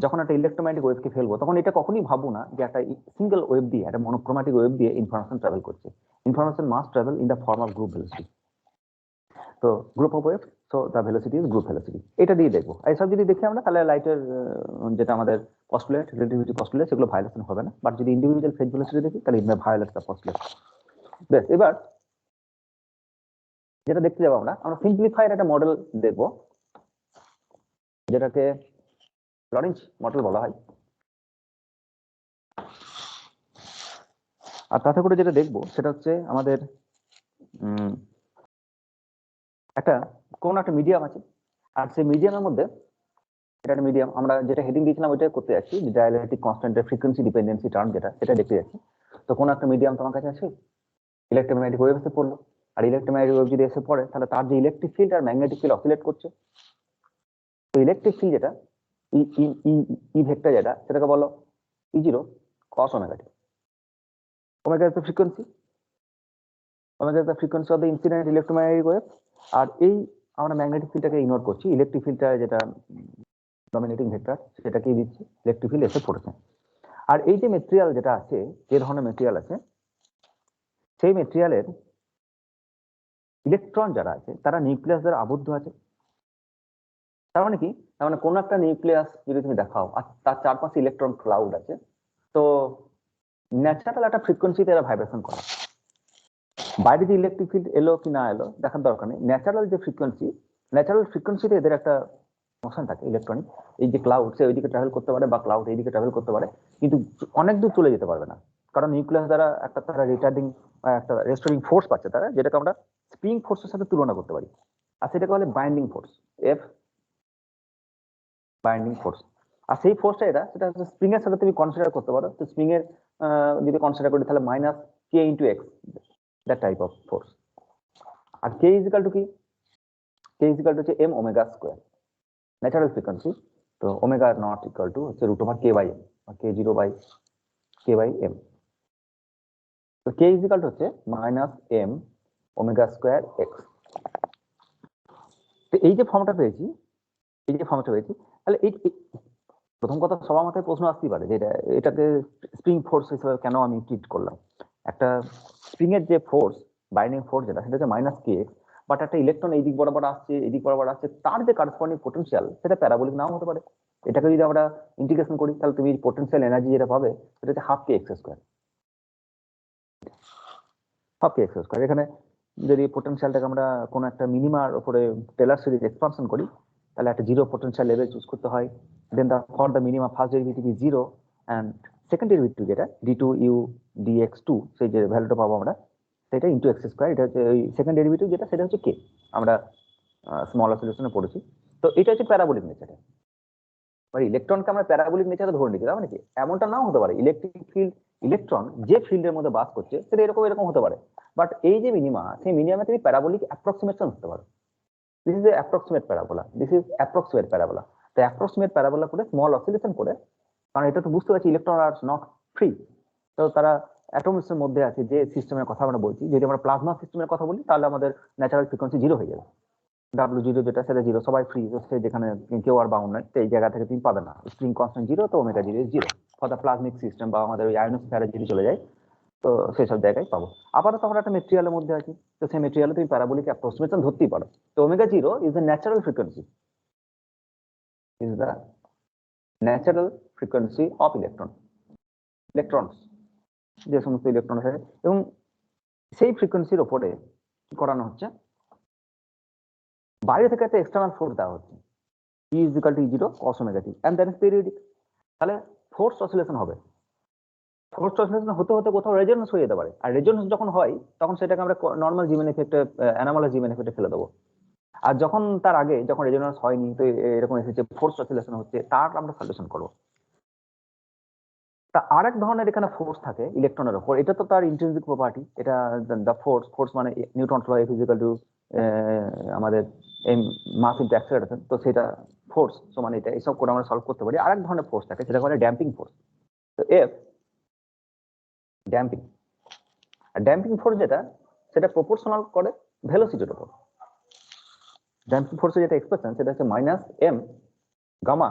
যখন একটা ইলেকট্রোম্যাগনেটিক ওয়েভকে ফেলবো, তখন এটা কখনোই ভাববো না যে একটা সিঙ্গেল ওয়েভ দিয়ে, একটা মনোক্রোম্যাটিক ওয়েভ দিয়ে ইনফরমেশন ট্রাভেল করছে। Information must travel in the form of group velocity. তো group of wave, so the velocity is group velocity. এটা দিয়ে দেখবো। এইসব যদি দেখি আমরা, তাহলে লাইটের যেটা আমাদের পস্টুলেট, রিলেটিভিটি পস্টুলেট, সেগুলো ভায়োলেশন হবে না। বাট যদি ইন্ডিভিজুয়াল ফেজ ভেলোসিটি দেখি, তাহলে ইট মে ভায়োলেট দ্য পস্টুলেট। বেশ, এবার যেটা দেখতে যাবো আমরা সিম্পলিফাইড একটা মডেল দেখবো, যেটাকে লরেঞ্জ মডেল বলা হয়। আর তাতে করে যেটা দেখবো, সেটা হচ্ছে আমাদের কোন একটা মিডিয়াম আছে, আর সেই মিডিয়ামের মধ্যে, এটা একটা মিডিয়াম, আমরা যেটা হেডিং দিয়েছিলাম ওইটা করতে যাচ্ছি, ডাইলেকট্রিক কনস্ট্যান্টের ফ্রিকোয়েন্সি ডিপেন্ডেন্সি টার্ম যেটা, সেটা দেখতে যাচ্ছি। তো কোন একটা মিডিয়াম তোমার কাছে আছে, ইলেকট্রোম্যাগনেটিক ওয়েভ এসে পড়লো। আর ইলেকট্রোম্যাগনেটিক ওয়েভ যদি এসে পড়ে, তাহলে তার যে ইলেকট্রিক ফিল্ড আর ম্যাগনেটিক ফিল্ড অসিলেট করছে। তো ইলেকট্রিক ফিল্ড যেটা ই ভেক্টর যেটা, সেটাকে বলো E0 cos omega t. Omega is the frequency, of the incident electromagnetic wave. আর এই আমরা ম্যাগনেটিক ফিল্ডটাকে ইগনোর করছি, ইলেকট্রিক ফিল্ডটা যেটা ডমিনেটিং ভেক্টর, সেটাকেই দিচ্ছি, ইলেকট্রিক ফিল্ড এসে পড়েছে। আর এই যে মেটেরিয়াল যেটা আছে, যে ধরনের মেটেরিয়াল আছে, সেই মেটেরিয়ালের ইলেকট্রন যারা আছে, তারা নিউক্লিয়াস দ্বারা আবদ্ধ আছে। তার মানে কি, তার মানে কোন একটা নিউক্লিয়াস যদি তুমি দেখাও আর তার চারপাশে ইলেকট্রন ক্লাউড আছে, তো ন্যাচারাল একটা ফ্রিকোয়েন্সিতে এরা ভাইব্রেশন করে। বাইরে যে ইলেকট্রিক ফিল্ড এলো কি না এলো দেখার দরকার নেই, ন্যাচারাল ফ্রিকোয়েন্সিতে এদের একটা মোশন থাকে ইলেকট্রনিক। এই যে ক্লাউড সে ওইদিকে ট্রাভেল করতে পারে বা ক্লাউড এইদিকে ট্রাভেল করতে পারে, কিন্তু অনেক দূর চলে যেতে পারবে না, কারণ নিউক্লিয়াস দ্বারা একটা তারা রিটার্ডিং একটা রেস্টোরিং ফোর্স পাচ্ছে তারা, যেটাকে আমরা স্প্রিং ফোর্সের সাথে তুলনা করতে পারি। আর সেটাকে বলে binding force, F binding force. আর সেই ফোর্সটা সেটা হচ্ছে স্প্রিং এর সাথে তুমি কনসিডার করতে পারো। তো স্প্রিং এর যদি কনসিডার করি তাহলে minus k into x, that type of force. আর কে ইজিক্যাল টু কি, কে ইজিক্যাল টু হচ্ছে m omega square, natural frequency. তো ওমেগা নট ইকুয়াল টু হচ্ছে root over k by m, k zero by k by m. তো কে ইজিক্যাল টু হচ্ছে minus m omega square x. তো এই যে ফর্মটা পেয়েছি, তাহলে এই প্রথম কথা সবার মাথায় প্রশ্ন আসতেই পারে যে এটাকে স্প্রিং ফোর্স হিসেবে কেন আমি ট্রিট করলাম। একটা স্প্রিং এর যে ফোর্স, বাইন্ডিং ফোর্স সেটা হচ্ছে মাইনাস কে এক্স, বাট একটা ইলেকট্রন এইদিক বরাবর আসছে এদিক বরাবর আসছে, তার যে কারেসপন্ডিং পোটেনশিয়াল সেটা প্যারাবোলিক নাও হতে পারে। এটাকে যদি আমরা ইন্টিগ্রেশন করি তাহলে তুমি পোটেনশিয়াল এনার্জি যেটা পাবে সেটা হচ্ছে হাফ কে এক্স স্কোয়ার, এখানে যদি পোটেনশিয়ালটাকে আমরা কোনো একটা মিনিমার উপরে টেলার সিরিজ এক্সপানশন করি, তাহলে একটা জিরো পোটেনশিয়াল লেভেল চুজ করতে হয়। Then for the minimum first derivative is zero, and second derivative যেটা d2u dx2, সেই যে ভ্যালুটা পাবো আমরা সেটা ইন্টু এক্স স্কোয়ার, এটা হচ্ছে ওই সেকেন্ড ডেরিভেটিভ যেটা সেটা হচ্ছে কে, আমরা স্মল অসিলেশনে পড়েছি। তো এটা হচ্ছে প্যারাবোলিক নেচারে। মানে ইলেকট্রনকে আমরা প্যারাবোলিক নেচারে ধরে নিচ্ছি, তার মানে কি এমনটা নাও হতে পারে ইলেকট্রিক ফিল্ড, ইলেকট্রন যে ফিল্ডের মধ্যে বাস করছে সেটা এরকম হতে পারে, বাট এই যে মিনিমা, সেই মিনিমামে তুমি প্যারাবোলিক অ্যাপ্রক্সিমেশন হতে পারো। This is approximate parabola. তো অ্যাপ্রক্সিমেট প্যারাবোলা করে স্মল অসিলেশন করে, কারণ এটা তো বুঝতে পারছি ইলেকট্রন আর নট ফ্রি, তো তারা অ্যাটমস এর মধ্যে আছে যে সিস্টেমের কথা আমরা বলছি। যদি আমরা প্লাজমা সিস্টেমের কথা বলি তাহলে আমাদের ন্যাচারাল ফ্রিকোয়েন্সি জিরো হয়ে যাবে, W0 যেটা সেটা জিরো, সবাই ফ্রি, সে যেখানে কেউ আর বাউন্ড নাই, এই জায়গা থেকে তুমি পাবে না, স্প্রিং কনস্ট্যান্ট জিরো, তো omega zero zero. For the plasmic system বা আমাদের ওই আয়নোস্ফিয়ারে যদি চলে যায় তো সেসব জায়গায় পাবো। আপাতত আমরা একটা মেটেরিয়ালের মধ্যে আছি, তো সেই মেটেরিয়ালে তুমি প্যারাবোলিক অ্যাপ্রক্সিমেশন ধরতেই পারো। তো omega zero is the natural frequency, of electrons, যে সমস্ত ইলেকট্রন আছে, এবং সেই ফ্রিকোয়েন্সির ওপরে কি করানো হচ্ছে, বাইরে থেকে একটা এক্সটার্নাল ফোর্স দেওয়া হচ্ছে, E is equal to E0 cos omega t, and that is periodic। তাহলে ফোর্স অসিলেশন হবে, ফোর্স অসিলেশন হতে হতে কোথাও রেজোনেন্স হয়ে যেতে পারে, আর রেজোনেন্স যখন হয় তখন সেটাকে আমরা নর্মাল জিমেন এফেক্টে, অ্যানামালাস জিমেন এফেক্টে ফেলে দেবো। আর যখন তার আগে যখন রেজোনেন্স হয়নি, তো এরকম এসেছে ফোর্স অসিলেশন হচ্ছে, তার আমরা সলিউশন করবো। তা আরেক ধরনের এখানে ফোর্স থাকে ইলেকট্রনের উপর, এটা তো তার ইন্ট্রিনসিক প্রপার্টি, এটা দ্য ফোর্স মানে Newton law F equal to আমাদের এম মাস ইনটু অ্যাক্সেলারেশন, তো সেটা ফোর্স সমান এটা, এইসব করে আমরা সলভ করতে পারি। আরেক ধরনের ফোর্স থাকে সেটা বলে ড্যাম্পিং ফোর্স। তো এফ ড্যাম্পিং, আর ড্যাম্পিং ফোর্স যেটা সেটা প্রপোর্শনাল করে ভেলোসিটির উপর। ড্যাম্পিং ফোর্সের যেটা এক্সপ্রেশন সেটা হচ্ছে minus m gamma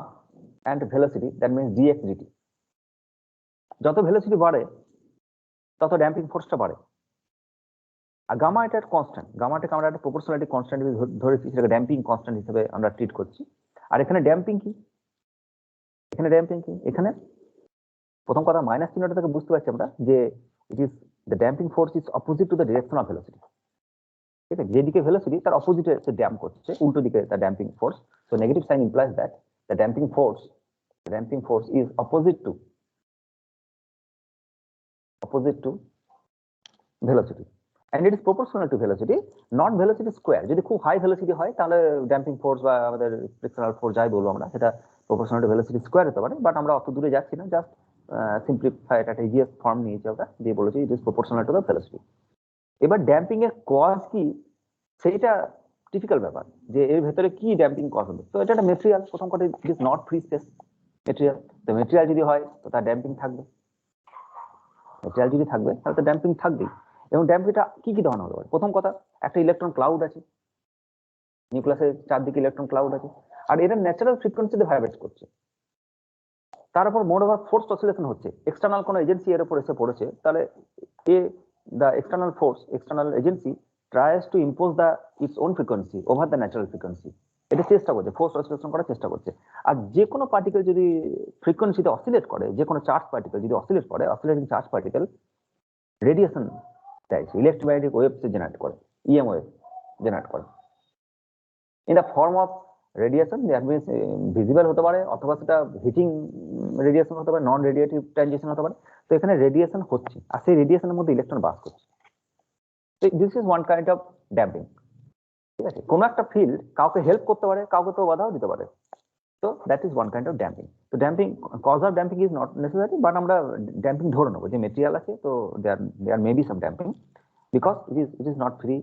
and velocity, that means dx dt। যত ভেলোসিটি বাড়ে তত ড্যাম্পিং ফোর্সটা বাড়ে। আর গামা এটা কনস্ট্যান্ট, গামাটাকে আমরা একটা প্রপোর্শনালিটি কনস্ট্যান্ট ধরেছি, সেটাকে ড্যাম্পিং কনস্ট্যান্ট হিসেবে আমরা ট্রিট করছি। আর এখানে ড্যাম্পিং কি, এখানে প্রথম কথা মাইনাস চিহ্নটা থেকে বুঝতে পারছি আমরা যে ইট is the damping force is opposite to the direction of velocity. ঠিক আছে, যেদিকে ভেলোসিটি তার অপোজিটে সে ড্যাম্প করছে, উল্টো দিকে the damping force. So negative sign implies that the damping force is opposite to velocity, and it is proportional to velocity, not velocity square। যদি খুব হাই ভেলোসিটি হয় তাহলে ড্যাম্পিং ফোর্স বা আমাদের ফ্রিকশনাল ফোর্স যাই বলবো আমরা, সেটা প্রপোর্শনাল টু ভেলোসিটি স্কোয়ার হতে পারে, বাট আমরা অত দূরে যাচ্ছি না, জাস্ট সিম্পলিফাই একটা ইজিয়েস্ট ফর্ম নিয়েছি আমরা, দিয়ে বলেছি it is proportional to the velocity. এবার ড্যাম্পিং এর কজ কি সেইটা টিপিক্যাল ব্যাপার, যে এর ভেতরে কি ড্যাম্পিং কজ হবে। তো এটা একটা মেটেরিয়াল, প্রথম কথা ইট is not free space material. তো মেটেরিয়াল যদি হয় তো তার ড্যাম্পিং থাকবে, মেটেরিয়াল যদি থাকবে তাহলে তো ড্যাম্পিং থাকবেই। এবং ড্যাম্পিংটা কি কি ধরনের হতে পারে, প্রথম কথা একটা ইলেকট্রন ক্লাউড আছে, নিউক্লিয়াসের চারদিকে ইলেকট্রন ক্লাউড আছে, আর এটা ন্যাচারাল ফ্রিকোয়েন্সিতে ভাইব্রেট করছে, তার উপর মোড ওভার ফোর্স অসিলেশন হচ্ছে, এক্সটার্নাল কোনো এজেন্সি এর উপর এসে পড়েছে, তাহলে এ the external force, external agency tries to impose its own frequency over the natural frequency. এটা চেষ্টা করছে, ফোর্স অসিলেশন করার চেষ্টা করছে। আর যে কোনো পার্টিকেল যদি ফ্রিকোয়েন্সিতে অসিলেট করে, যে কোনো চার্জ পার্টিকেল যদি অসিলেট করে, অসিলেটিং চার্জ পার্টিকেল রেডিয়েশন দেয়, ইলেকট্রোম্যাগনেটিক ওয়েভস জেনারেট করে, ইএম ওয়েভ জেনারেট করে in the form of radiation. That means visible হতে পারে, অথবা সেটা হিটিং রেডিয়েশন হতে পারে, নন রেডিয়েটিভ ট্রানজিশন হতে পারে। তো এখানে রেডিয়েশন হচ্ছে, আর সেই রেডিয়েশনের মধ্যে ইলেকট্রন বাস করছে। This is one kind of damping. ঠিক আছে, কোনো একটা ফিল্ড কাউকে হেল্প করতে পারে, কাউকে তো বাধাও দিতে পারে। তো that is one kind of damping. তো damping, cause of damping is not necessary, but আমরা ড্যাম্পিং ধরে নেবো যে মেটেরিয়াল আছে, তো there may be some damping, because it is not free.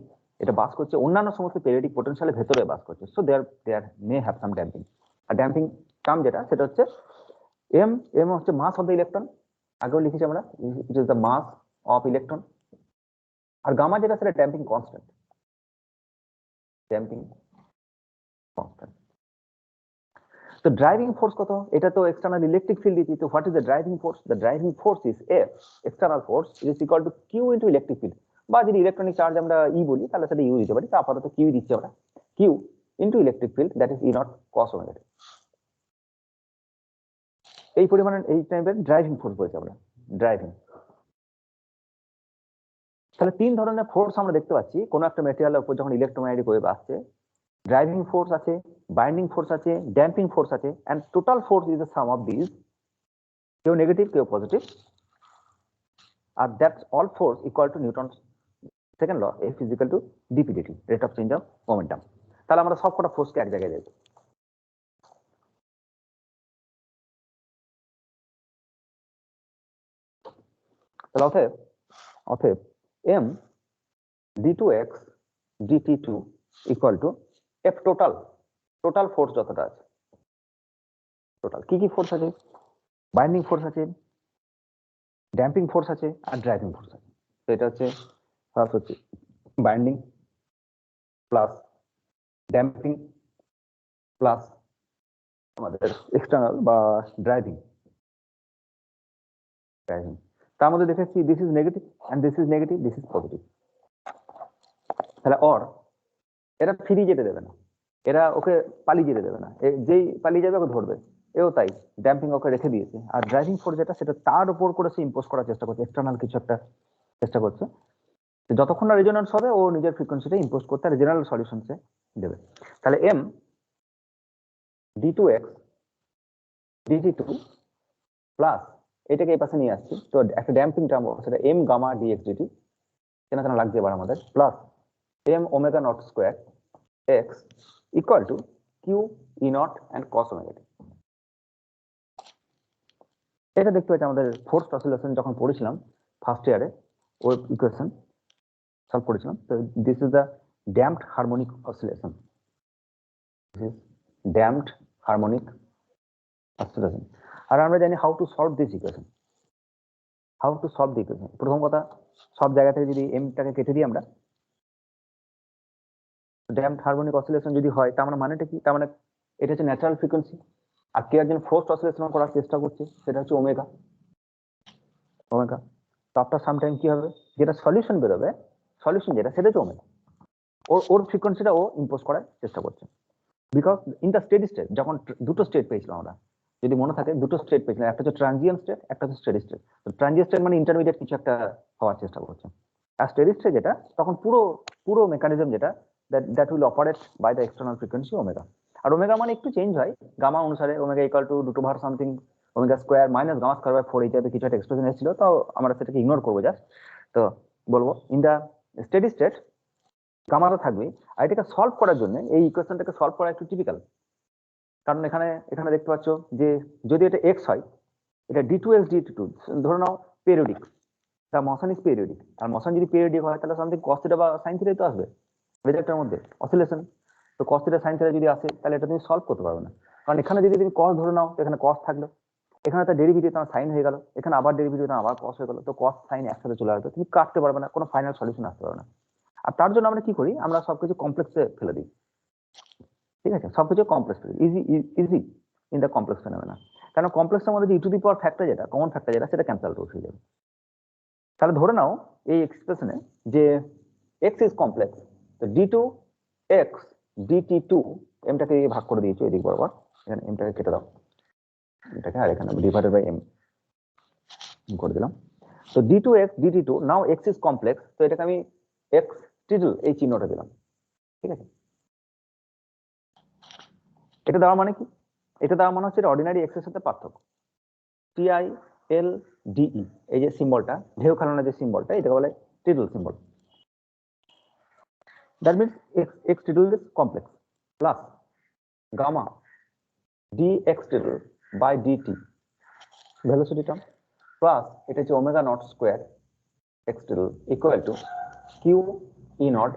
এটা বাস করছে অন্যান্য সমস্ত পেরিয়ডিক পোটেনশিয়ালের ভেতরে বাস করছে। So there may have some damping. আর ড্যাম্পিং টার্ম যেটা, সেটা হচ্ছে এম হচ্ছে মাস অফ দ্য ইলেকট্রন, আগেও লিখেছি আমরা, it is the mass of electron. আর গামা যেটা, সেটা ড্যাম্পিং কনস্ট্যান্ট, ড্যাম্পিং কনস্ট্যান্ট। তো ড্রাইভিং ফোর্স কত? এটা তো এক্সটার্নাল ইলেকট্রিক ফিল্ড দিচ্ছি। তো what is the driving force? The driving force is F, external force, is equal to q into electric field. বা যদি ইলেকট্রনিক চার্জ আমরা ই বলি, তাহলে সেটা ইউ দিতে পারি। তো আপাতত কিউ দিচ্ছি আমরা, q into electric field, that is E naught cos omega t. এই পরিমাণের এই টাইপের ড্রাইভিং ফোর্স বলছি আমরা, ড্রাইভিং। তাহলে তিন ধরনের ফোর্স আমরা দেখতে পাচ্ছি কোনো একটা ম্যাটেরিয়ালের উপর যখন ইলেকট্রোম্যাগনেটিক ওয়েভ আসছে। ড্রাইভিং ফোর্স আছে, বাইন্ডিং ফোর্স আছে, ড্যাম্পিং ফোর্স আছে, and total force is the sum of this, কেউ নেগেটিভ কেউ পজিটিভ। আর that's all force equal to Newton's second law, F is equal to dp dt, rate of change of momentum. তাহলে আমরা সব কটা ফোর্সকে এক জায়গায় দেখব। তাহলে অতএব m d2x dt2 equal to F total, total force যতটা আছে, টোটাল কি কি ফোর্স আছে? বাইন্ডিং ফোর্স আছে, ড্যাম্পিং ফোর্স আছে, আর ড্রাইভিং ফোর্স আছে। তো এটা হচ্ছে ফার্স্ট হচ্ছে বাইন্ডিং প্লাস ড্যাম্পিং প্লাস আমাদের এক্সটার্নাল বা ড্রাইভিং। তার মধ্যে দেখেছি this is negative and this is negative, this is positive. তাহলে অর এরা ফ্রি যেতে দেবে না, এরা ওকে পালিয়ে যেতে দেবে না, যেই পালিয়ে যাবে ওকে ধরবে। এও তাই, ড্যাম্পিং ওকে রেখে দিয়েছে। আর ড্রাইভিং ফোর্স যেটা, সেটা তার উপর করে সে ইম্পোজ করার চেষ্টা করছে, এক্সটার্নাল কিছু একটা চেষ্টা করছে। যতক্ষণ না রেজোনেন্স হবে, ও নিজের ফ্রিকোয়েন্সিটা ইম্পোজ করতে আর জেনারেল সলিউশন সে দেবে। তাহলে এম d2x dt2 প্লাস এটাকে এই পাশে নিয়ে আসছি, তো একটা ড্যাম্পিং টার্ম, সেটা এম গামা dx dt, কেন কেন লাগছে এবার আমাদের, plus m omega naught square x equal to q E naught and cos omega t. এটা দেখতে পাচ্ছি আমাদের ফোর্স অসিলেশন যখন পড়েছিলাম ফার্স্ট ইয়ারে, ওই ইকুয়েশন সলভ করেছিলাম। তো this is the damped harmonic oscillation, damped harmonic oscillation. আর আমরা জানি how to solve this equation, how to solve the equation. প্রথম কথা, সব জায়গা থেকে যদি এমটাকে কেটে দিই আমরা, ড্যাম্পড হারমোনিক অসিলেশন যদি হয়, তার মানেটা কি? তার মানে এটা হচ্ছে ন্যাচারাল ফ্রিকোয়েন্সি, আর কে একজন ফোর্সড অসিলেশন করার চেষ্টা করছে, সেটা হচ্ছে ওমেগা। ওমেগা তো আফটার সাম টাইম কি হবে, যেটা সলিউশন বেরোবে, সলিউশন যেটা, সেটা হচ্ছে ওমেগা। ওর ফ্রিকোয়েন্সিটা ও ইম্পোজ করার চেষ্টা করছে। Because in the steady state, যখন দুটো স্টেট পেয়েছিলাম আমরা, যদি মনে থাকে দুটো স্টেট পেয়েছিলাম, একটা হচ্ছে ট্রানজিয়েন্ট স্টেট, একটা হচ্ছে স্টেডি স্টেট। তো ট্রানজিয়েন্ট স্টেট মানে ইন্টারমিডিয়েট কিছু একটা হওয়ার চেষ্টা করছে। আর স্টেডি স্টেট যেটা, তখন পুরো মেকানিজম যেটা, that will operate by the external frequency omega. আর ওমেগা মানে একটু চেঞ্জ হয় গামা অনুসারে, omega equal to √2 something omega square minus gamma square by 4, এই টাইপের কিছু একটা এক্সপ্রেশন এসেছিল। তো আমরা সেটাকে ইগনোর করবো জাস্ট। তো বলবো in the steady state gamma তো থাকবেই। আর এটাকে সলভ করার জন্য, এই ইকুয়েশনটাকে সলভ করা একটু টিপিক্যাল, কারণ এখানে দেখতে পাচ্ছ যে যদি এটা এক্স হয়, এটা d2x dt2 ধরে নাও periodic, the motion is periodic. আর মোশন যদি পেরিয়ডিক হয়, তাহলে সামথিং cos থিটা বা sin থিটা তো আসবে রেজাল্টের মধ্যে, অসিলেশন। তো cos থিটা sin থিটা যদি আসে, তাহলে এটা তুমি সলভ করতে পারবে না। কারণ এখানে যদি তুমি cos ধরে নাও, এখানে cos থাকলো, এখানে তার ডেরিভেটিভ তোমার sin হয়ে গেল, এখানে আবার ডেরিভেটিভ তোমার আবার cos হয়ে গেল। তো cos sin একসাথে চলে আসবে, তুমি কাটতে পারবে না, কোনো ফাইনাল সলিউশন আসতে পারবে না। আর তার জন্য আমরা কি করি, আমরা সবকিছু কমপ্লেক্সে ফেলে দিই। ঠিক আছে, সবকিছু complex, easy in the complex phenomena. কারণ কমপ্লেক্সের মধ্যে ই টু দি পাওয়ার ফ্যাক্টর যেটা, কমন ফ্যাক্টর যেটা, সেটা ক্যান্সেল আউট হয়ে যাবে। তাহলে ধরে নাও এই এক্সপ্রেশনে যে x is complex, তো d2x dt2 mটাকে ভাগ করে দিয়েছো এদিক বরাবর, এখানে mটাকে কেটে দাও, এটাকে আর এখানে ডিভাইডেড বাই m করে দিলাম। তো d2x dt2, now x is complex, তো এটাকে আমি x title এই চিহ্নটা দিলাম, ঠিক আছে? এটা দেওয়ার মানে কি? এটা দেওয়ার মানে হচ্ছে অর্ডিনারি x এর সাথে পার্থক্য, TILDE, এই যে সিম্বলটা, ঢেউ খেলানোর যে সিম্বলটা, এটাকে বলে title symbol. That means x title is complex plus gamma dx title by dt velocity term plus এটা হচ্ছে omega naught square x title equal to q e naught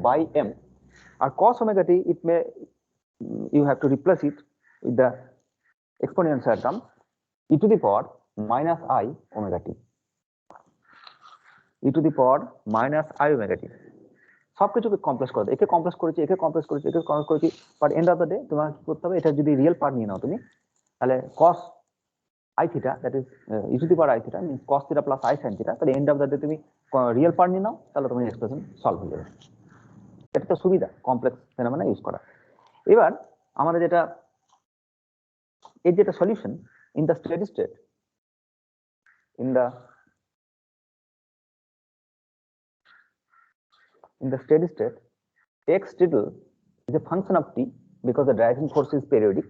by m, আর cos omega t, it may you have to replace it with the exponential term e to the power minus I omega t, e to the power minus I omega t, সবকিছুকে কমপ্লেক্স করে, একে কমপ্লেক্স করেছি, একে কমপ্লেক্স করেছি, একে কমপ্লেক্স করেছি, but end of the day তোমার কি করতে হবে, এটা যদি রিয়েল পার্ট নিয়ে নাও তুমি, তাহলে cos I theta, that is e to the power I theta means cos theta plus I sin theta, তাহলে এন্ড অফ দ্য ডে তুমি রিয়েল পার্ট নিয়ে নাও, তাহলে তোমার এক্সপ্রেশন সলভ হয়ে যাবে। এটা তো সুবিধা কমপ্লেক্স ফেনোমেনা ইউজ করা। এবার আমাদের যেটা এর যেটা solution in the steady state, in the steady state, x title is a function of t because the driving force is periodic,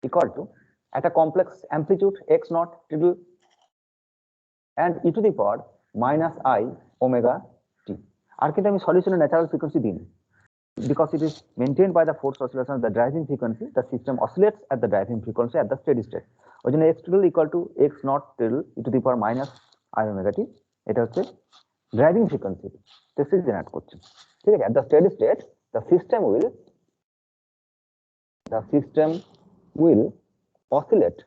equal to at a complex amplitude x naught title and e to the power minus I omega t, আর কিন্তু আমি সলিউশনের ন্যাচারাল ফ্রিকোয়েন্সি দিই, because it is maintained by the force oscillation of the driving frequency, the system oscillates at the driving frequency at the steady state, ওই জন্য x title equal to x naught title e to the power minus I omega t, এটা হচ্ছে ড্রাইভিং ফ্রিকোয়েন্সি টেস্ট জেনারেট করছে, ঠিক আছে? at the steady state the system will oscillate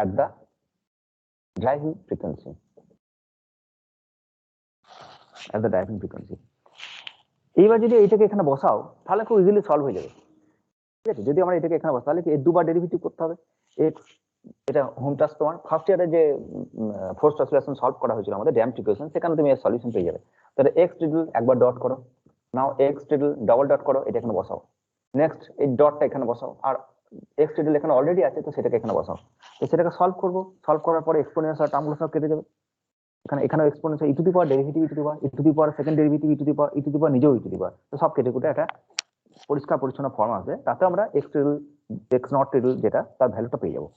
at the driving frequency, এইবার যদি এইটাকে এখানে বসাও তাহলে খুব ইজিলি সলভ হয়ে যাবে, ঠিক আছে? যদি আমরা এটাকে এখানে বসাই তাহলে কি এর দুবার ডেরিভেটিভ করতে হবে, x, এটা হোম টাস্ক তোমার ফার্স্ট ইয়ারে যে ফোর্স অসিলেশন সলভ করা হয়েছিল আমাদের ড্যাম্পড ইকুয়েশন, সেখানে তুমি এর সলিউশন পেয়ে যাবে। তাহলে x টিডল একবার ডট করো, নাও x টিডল ডাবল ডট করো, এটা এখানে বসাও, নেক্সট এই ডটটা এখানে বসাও, আর x টিডল এখানে অলরেডি আছে তো সেটাকে এখানে বসাও, তো সেটাকে সলভ করব, সলভ করার পরে এক্সপোনেনশিয়াল টার্মগুলো সব কেটে যাবে, এখানেও exponential e to the power derivative e to the power second derivative e to the power নিজেও ই টু দি পাওয়ার, তো সব কেটে কুটে একটা পরিষ্কার পরিচ্ছন্ন ফর্ম আছে, তাতে আমরা x টিডল x নট টিডল যেটা তার ভ্যালুটা পেয়ে যাবো।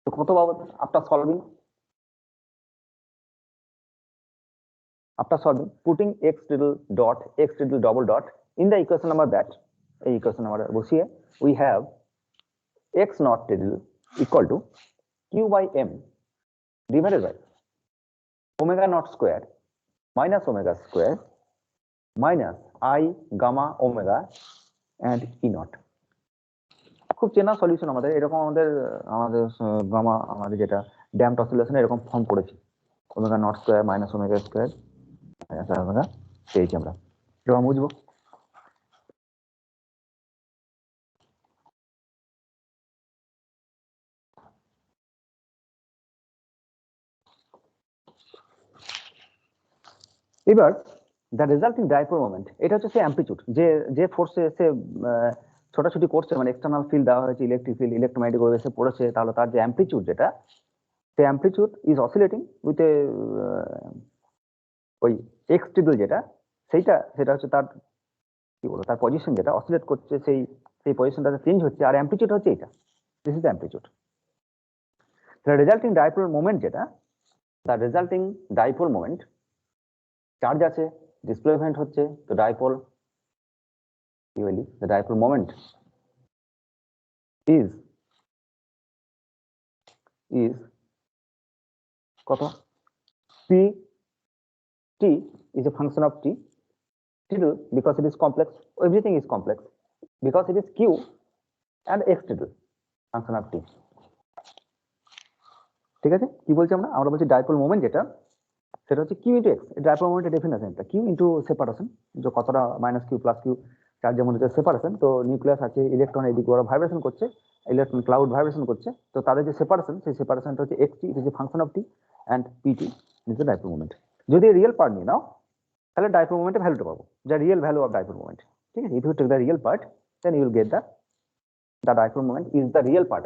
তো কত পাবো after solving putting x tiddle double dot in the equation number that এই equation number বসিয়ে we have x naught tiddle equal to q by m divided by omega naught square minus omega square minus I gamma omega and e naught। খুব চেনা সলিউশন আমাদের, এরকম আমাদের গামা আমাদের যেটা ড্যাম্পড অসিলেশন এরকম ফর্ম করেছি, omega not square minus omega square omega পেয়েছি আমরা। এবার বুঝবো এবার দ্য রেজাল্টিং ডাইপোল মোমেন্ট, এটা হচ্ছে সে অ্যাম্পলিটিউড, যে ফোর্সে এসে ছোটাছুটি করছে, মানে এক্সটার্নাল ফিল্ড দেওয়া হয়েছে, ইলেকট্রিক ফিল্ড ইলেকট্রোম্যাগনেটিক ওয়েভ এসে পড়েছে, তাহলে তার যে অ্যাম্পলিটিউড যেটা, সে amplitude is oscillating with a ওই এক্স টিডল যেটা, সেটা হচ্ছে তার কি বলবো, তার পজিশন যেটা অসিলেট করছে, সেই পজিশনটা চেঞ্জ হচ্ছে, আর অ্যাম্পলিটিউড হচ্ছে এটা, this is amplitude. The resulting dipole moment যেটা, the resulting dipole moment, charge আছে, ডিসপ্লেসমেন্ট হচ্ছে, তো ডাইপোল কি বলি, দ্য ডাইপোল মোমেন্ট is কত, p t is a function of t tiddle because it is complex, everything is complex because it is q and x tiddle function of t, ঠিক আছে? কি বলছি আমরা বলছি ডাইপোল মোমেন্ট যেটা, সেটা হচ্ছে q into x, ডাইপোল মোমেন্টের ডেফিনেশনটা q into সেপারেশন, যে কতটা মাইনাস q প্লাস q চার্জের মধ্যে সেপারেশন, তো নিউক্লিয়াস আছে, ইলেকট্রন এদিকে ওরা ভাইব্রেশন করছে, ইলেকট্রন ক্লাউড ভাইব্রেশন করছে, তো তাদের যে সেপারেশন, সেই সেপারেশনটা হচ্ছে xt, it is a function of t, and pt is the dipole moment. যদি রিয়েল পার্ট নিয়ে নাও তাহলে ডাইপোল মোমেন্টের ভ্যালুটা পাবো, যা real value of dipole moment. ঠিক আছে, if you take the real part then you will get the dipole moment is the real part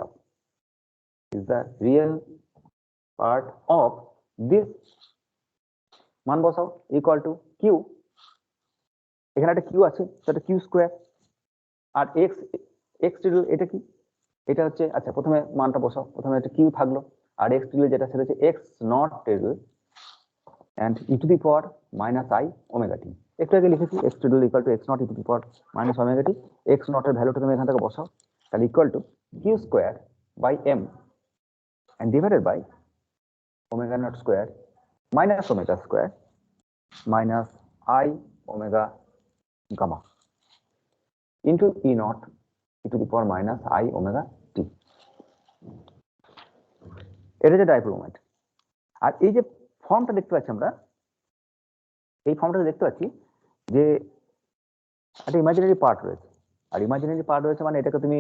of this মান বসাও ইকুয়াল টু কিউ, এখানে একটা কিউ আছে সেটা কিউ স্কোয়ার, আর এক্স এক্স টিডল এটা কি, এটা হচ্ছে, আচ্ছা প্রথমে মানটা বসাও, প্রথমে একটা কিউ থাকলো, আর এক্স টিডল যেটা সেটা হচ্ছে x naught tilde and e to the power minus I omega t। একটু আগে লিখেছি x tilde equal to x নট e to the power minus omega t, x naught এর ভ্যালুটা তুমি এখান থেকে বসাও, তাহলে equal to q square by m and divided by omega naught square minus omega square minus I omega gamma into e naught e to the power minus I omega t। এটা যে ডাইপোল মোমেন্ট। আর এই যে ফর্মটা দেখতে পাচ্ছি আমরা, এই ফর্মটা দেখতে পাচ্ছি যে একটা ইমাজিনারি পার্ট রয়েছে, আর ইমাজিনারি পার্ট রয়েছে মানে এটাকে তুমি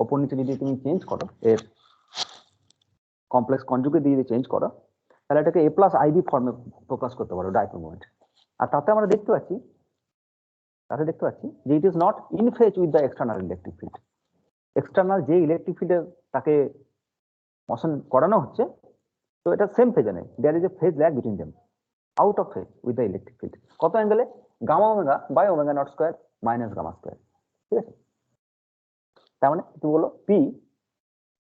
ওপর নিচে যদি তুমি চেঞ্জ করো, এর কমপ্লেক্স কনজুগেট দিয়ে যদি চেঞ্জ করো, তাহলে এটাকে a প্লাস আইবি ফর্মে প্রকাশ করতে পারো ডাইপোল মোমেন্ট। আর তাতে আমরা দেখতে পাচ্ছি যে ইট is not in phase with the external electric field. External যে ইলেকট্রিক ফিল্ডে তাকে মোশন করানো হচ্ছে, তো এটা সেম ফেজে নেই, there is a phase lag between them, out of phase with the electric field. কত অ্যাঙ্গেলে? Gamma omega by omega naught square minus gamma square. ঠিক আছে, তার মানে তুমি বলো P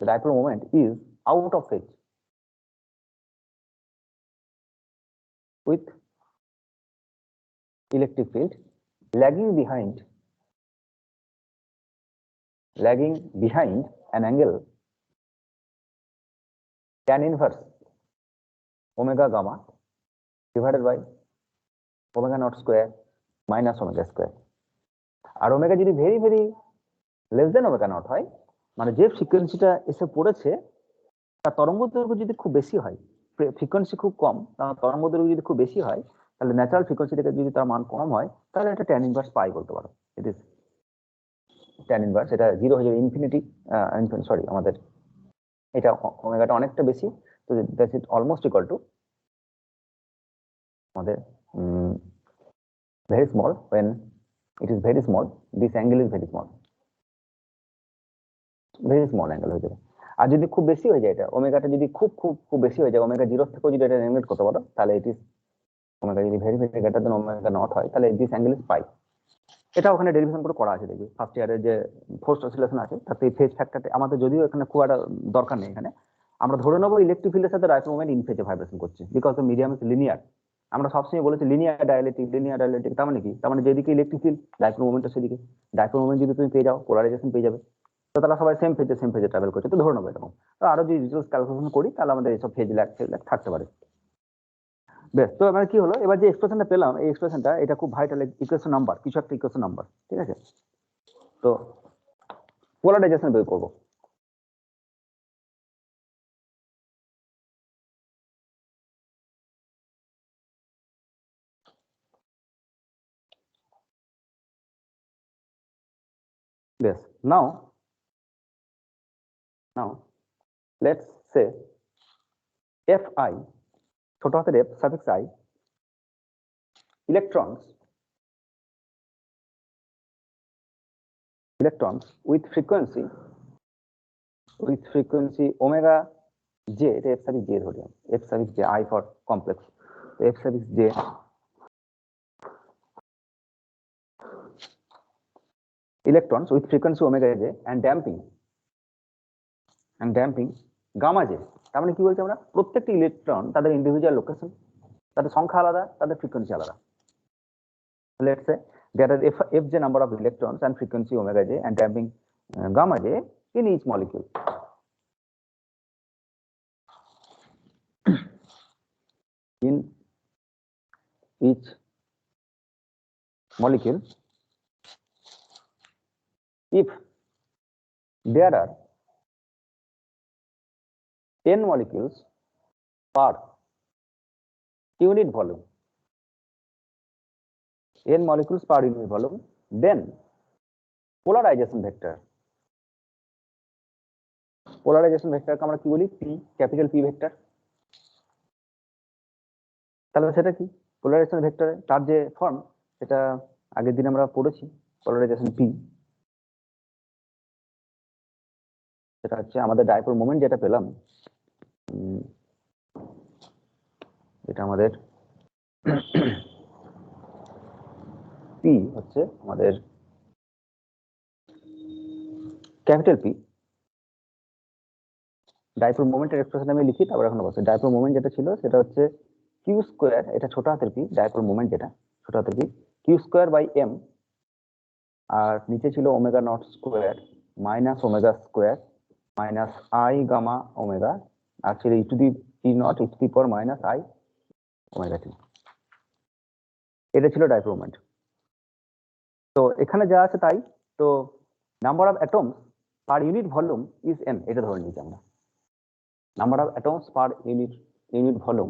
the dipole moment is out of phase with electric field lagging behind an angle tan inverse omega gamma divided by omega naught square minus omega square। R omega যদি very very less then omega not হয়, মানে যে ফ্রিকোয়েন্সিটা এসে পড়েছে তার তরঙ্গ দৈর্ঘ্য যদি খুব বেশি হয়, ফ্রিকোয়েন্সি খুব কম, তার তরঙ্গ দৈর্ঘ্য যদি খুব বেশি হয়, তাহলে ন্যাচারাল ফ্রিকোয়েন্সি থেকে যদি তার মান কম হয়, তাহলে এটা ট্যান ইনভার্স পাই বলতে পারো। ইট ইজ ট্যান ইনভার্স, এটা 0 হয়ে যাবে ইনফিনিটি, সরি আমাদের এটা ওমেগাটা অনেকটা বেশি, তো that's it almost equal to আমাদের very small, when it is very small this angle is very small, very small angle হয়ে যাবে। আর যদি খুব বেশি হয়ে যায়, এটা ওমেগাটা যদি খুব খুব খুব বেশি হয়ে যায়, ওমেগা 0 থেকেও যদি এটা রেগুলেট করতে পারো, তাহলে ইট ইজ ওমেগা যদি very very greater than omega not হয়, তাহলে দিস অ্যাঙ্গেল ইজ পাই। এটা ওখানে ডেরিভেশন করে করা আছে, দেখবি ফার্স্ট ইয়ারের যে ফোর্সড অসিলেশন আছে তাতে ফেজ ফ্যাক্টরটা আমাদের যদিও এখানে খুব একটা দরকার নেই, এখানে আমরা ধরে নেবো ইলেকট্রিক ফিল্ডের সাথে ডাইপোল মোমেন্ট ইন ফেজে ভাইব্রেশন করছে, because the medium is linear. আমরা সবসময় বলেছি লিনিয়ার ডায়ালেকট্রিক, তার মানে কি? তার মানে যেদিকে ইলেকট্রিক ফিল্ড ডাইপোল মোমেন্টটা সেদিকে, ডাইপোল মোমেন্ট যদি তুমি পেয়ে যাও, পোলারাইজেশন পেয়ে যাবে, তো তারা সবাই সেম ফেজে ট্রাভেল করছে, তো ধরে নেবো এরকম। তো আরো যদি ডিটেলস ক্যালকুলেশন করি তাহলে আমাদের এইসব ফেজ ল্যাগ থাকতে পারে। বেশ, তো এবার কি হলো, এবার যে এক্সপ্রেশনটা পেলাম, এই এক্সপ্রেশনটা এটা খুব ভাইটাল ইকুয়েশন নাম্বার, কিছু একটা ইকুয়েশন নাম্বার। ঠিক আছে, তো পোলারাইজেশন বের করবো। বেশ, now let's say F I, ছোট হাতের F suffix I, electrons with frequency omega j, এটা f suffix j ধরি, f suffix j, I for complex, so f suffix j electrons with frequency omega j and damping gamma j। তার মানে কি বলছি আমরা, প্রত্যেকটি ইলেকট্রন তাদের ইন্ডিভিজুয়াল লোকেশন, তাদের সংখ্যা আলাদা, তাদের ফ্রিকোয়েন্সি আলাদা। Let's say there are fj number of electrons and frequency omega j and damping gamma j in each molecule. In each molecule, if there are n molecules per unit volume, then polarization vector কে আমরা কি বলি, p, ক্যাপিটাল P ভেক্টর। তাহলে সেটা কি পোলারাইজেশন ভেক্টরে তার যে ফর্ম সেটা আগের দিন আমরা পড়েছি, পোলারাইজেশন পি, সেটা হচ্ছে আমাদের ডাইপোল মোমেন্ট যেটা পেলাম, এটা আমাদের পি হচ্ছে আমাদের ক্যাপিটাল পি। ডাইপোল মোমেন্টের এক্সপ্রেশন আমি লিখি, তারপর এখন বলছি ডাইপোল মোমেন্ট যেটা ছিল সেটা হচ্ছে কিউ স্কোয়ার, এটা ছোট হাতের পি, ডাইপোল মোমেন্ট যেটা ছোট হাতের p, q square by m, আর নিচে ছিল omega naught square minus omega square minus i gamma omega, আর ছিল e to the e naught e to the power minus i omega t. এটা ছিল ডাইপোল মোমেন্ট। তো এখানে যা আছে তাই, তো number of atoms per unit volume is an, এটা ধরে নিয়েছি আমরা। Number of atoms per unit volume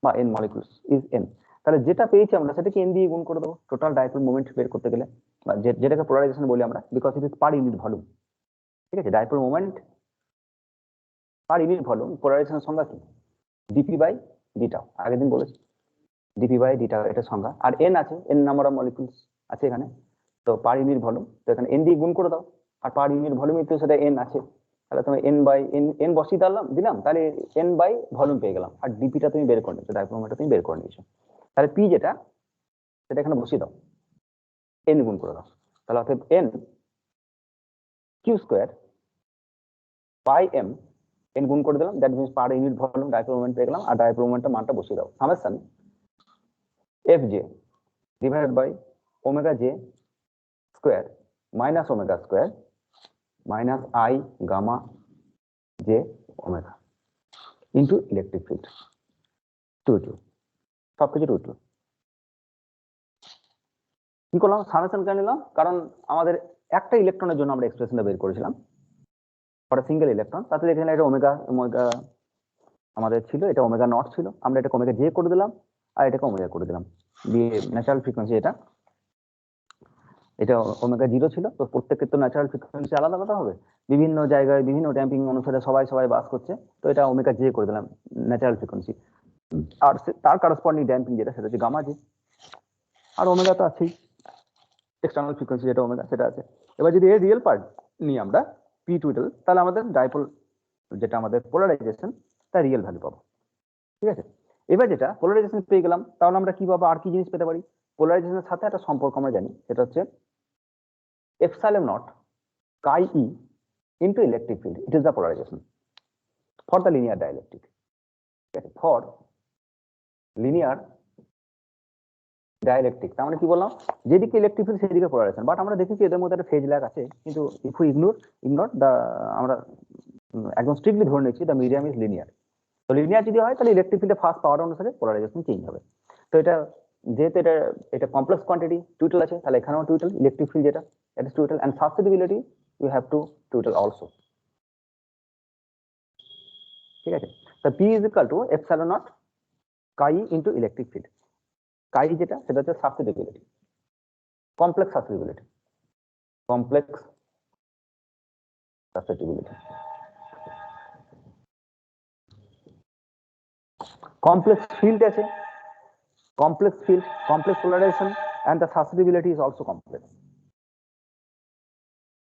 বা এন মলিকুলস ইজ এন। তাহলে যেটা পেয়েছি আমরা সেটাকে এন দিয়ে গুণ করে দেবো টোটাল ডাইপোল মোমেন্ট বের করতে গেলে, বা যেটাকে পোলারাইজেশন বলি আমরা, because it is per unit volume. ঠিক আছে, dipole moment per unit volume, পোলারাইজেশনের সংজ্ঞা কি? ডিপি বাই ডিটা, আগের দিন বলেছি ডিপি বাই ডিটা এটা সংজ্ঞা। আর এন আছে, এন নাম্বার অফ মলিকুলস আছে এখানে, তো পার ইউনিট ভলিউম, তো এখানে এন দিয়ে গুণ করে দাও, আর পার ইউনিট ভলিউমে তো সেটা এন আছে, তাহলে তুমি এন বাই এন এন বসিয়ে দিলাম, তাহলে এন বাই ভলিউম পেয়ে গেলাম, আর ডিপিটা তুমি বের করে নিয়েছো, ডাইপোল মোমেন্টটা তুমি বের করে নিয়েছো। তাহলে পি যেটা সেটা এখানে বসিয়ে দাও, এন গুণ করে দাও, তাহলে অর্থাৎ n q square by m, n গুণ করে দিলাম, that means per unit volume dipole moment পেয়ে গেলাম, আর ডাইপোল মোমেন্টের মানটা বসিয়ে দাও, summation f j divided by omega j square minus omega square minus i gamma j omega into electric field to সবকিছু টু। কি করলাম, সামেশন কেন নিলাম? কারণ আমাদের একটা ইলেকট্রনের জন্য আমরা এক্সপ্রেশনটা বের করেছিলাম, ফর সিঙ্গেল ইলেকট্রন, তাতে এখানে এটা ওমেগা ওমেগা আমাদের ছিল, এটা ওমেগা নট ছিল, আমরা এটাকে ওমেগা জে করে দিলাম, আর এটাকে ওমেগা করে দিলাম দিয়ে ন্যাচারাল ফ্রিকোয়েন্সি এটা ওমেগা 0 ছিল, তো প্রত্যেকের তো ন্যাচারাল ফ্রিকোয়েন্সি আলাদা আলাদা হবে, বিভিন্ন জায়গায় বিভিন্ন ড্যাম্পিং অনুসারে সবাই বাস করছে, তো এটা ওমেগা জে করে দিলাম ন্যাচারাল ফ্রিকোয়েন্সি, আর তার কারসপন্ডিং ড্যাম্পিং যেটা সেটা হচ্ছে গামা জে, আর ওমেগা তো আছেই, এক্সটার্নাল ফ্রিকোয়েন্সি যেটা ওমেগা সেটা আছে। এবার যদি এর রিয়েল পার্ট নিই আমরা পি টুইটাল, তাহলে আমাদের ডাইপোল যেটা আমাদের পোলারাইজেশন তার রিয়েল ভ্যালু পাবো। ঠিক আছে, এবার যেটা পোলারাইজেশন পেয়ে গেলাম, তাহলে আমরা কি পাবো, আর কি জিনিস পেতে পারি? পোলারাইজেশনের সাথে একটা সম্পর্ক আমরা জানি, সেটা হচ্ছে epsilon naught chi e into electric field. It is the polarization for the linear dielectric. Okay, for linear dielectric, তার মানে কি বললাম, যেদিকে ইলেকট্রিক ফিল্ড সেদিকে পোলারাইজেশন, বাট আমরা দেখেছি এদের মধ্যে একটা ফেজ ল্যাগ আছে, কিন্তু ইফ ইউ ইগনোর দ্য, আমরা একদম স্ট্রিক্টলি ধরে নিচ্ছি দ্য মিডিয়াম ইজ লিনিয়ার। তো লিনিয়ার যদি হয় তাহলে ইলেকট্রিক ফিল্ডে ফার্স্ট পাওয়ার অনুসারে পোলারাইজেশন চেঞ্জ হবে। তো এটা যেহেতু এটা কমপ্লেক্স কোয়ান্টিটি টুইটাল আছে, তাহলে এখানেও টুইটাল ইলেকট্রিক ফিল্ড যেটা এটা is tilde, and susceptibility you have to tilde also. ঠিক আছে, তো P is equal to epsilon naught chi into electric field. Chi যেটা সেটা হচ্ছে susceptibility, complex susceptibility, complex susceptibility, complex field আছে, complex field, complex polarization, and the susceptibility is also complex.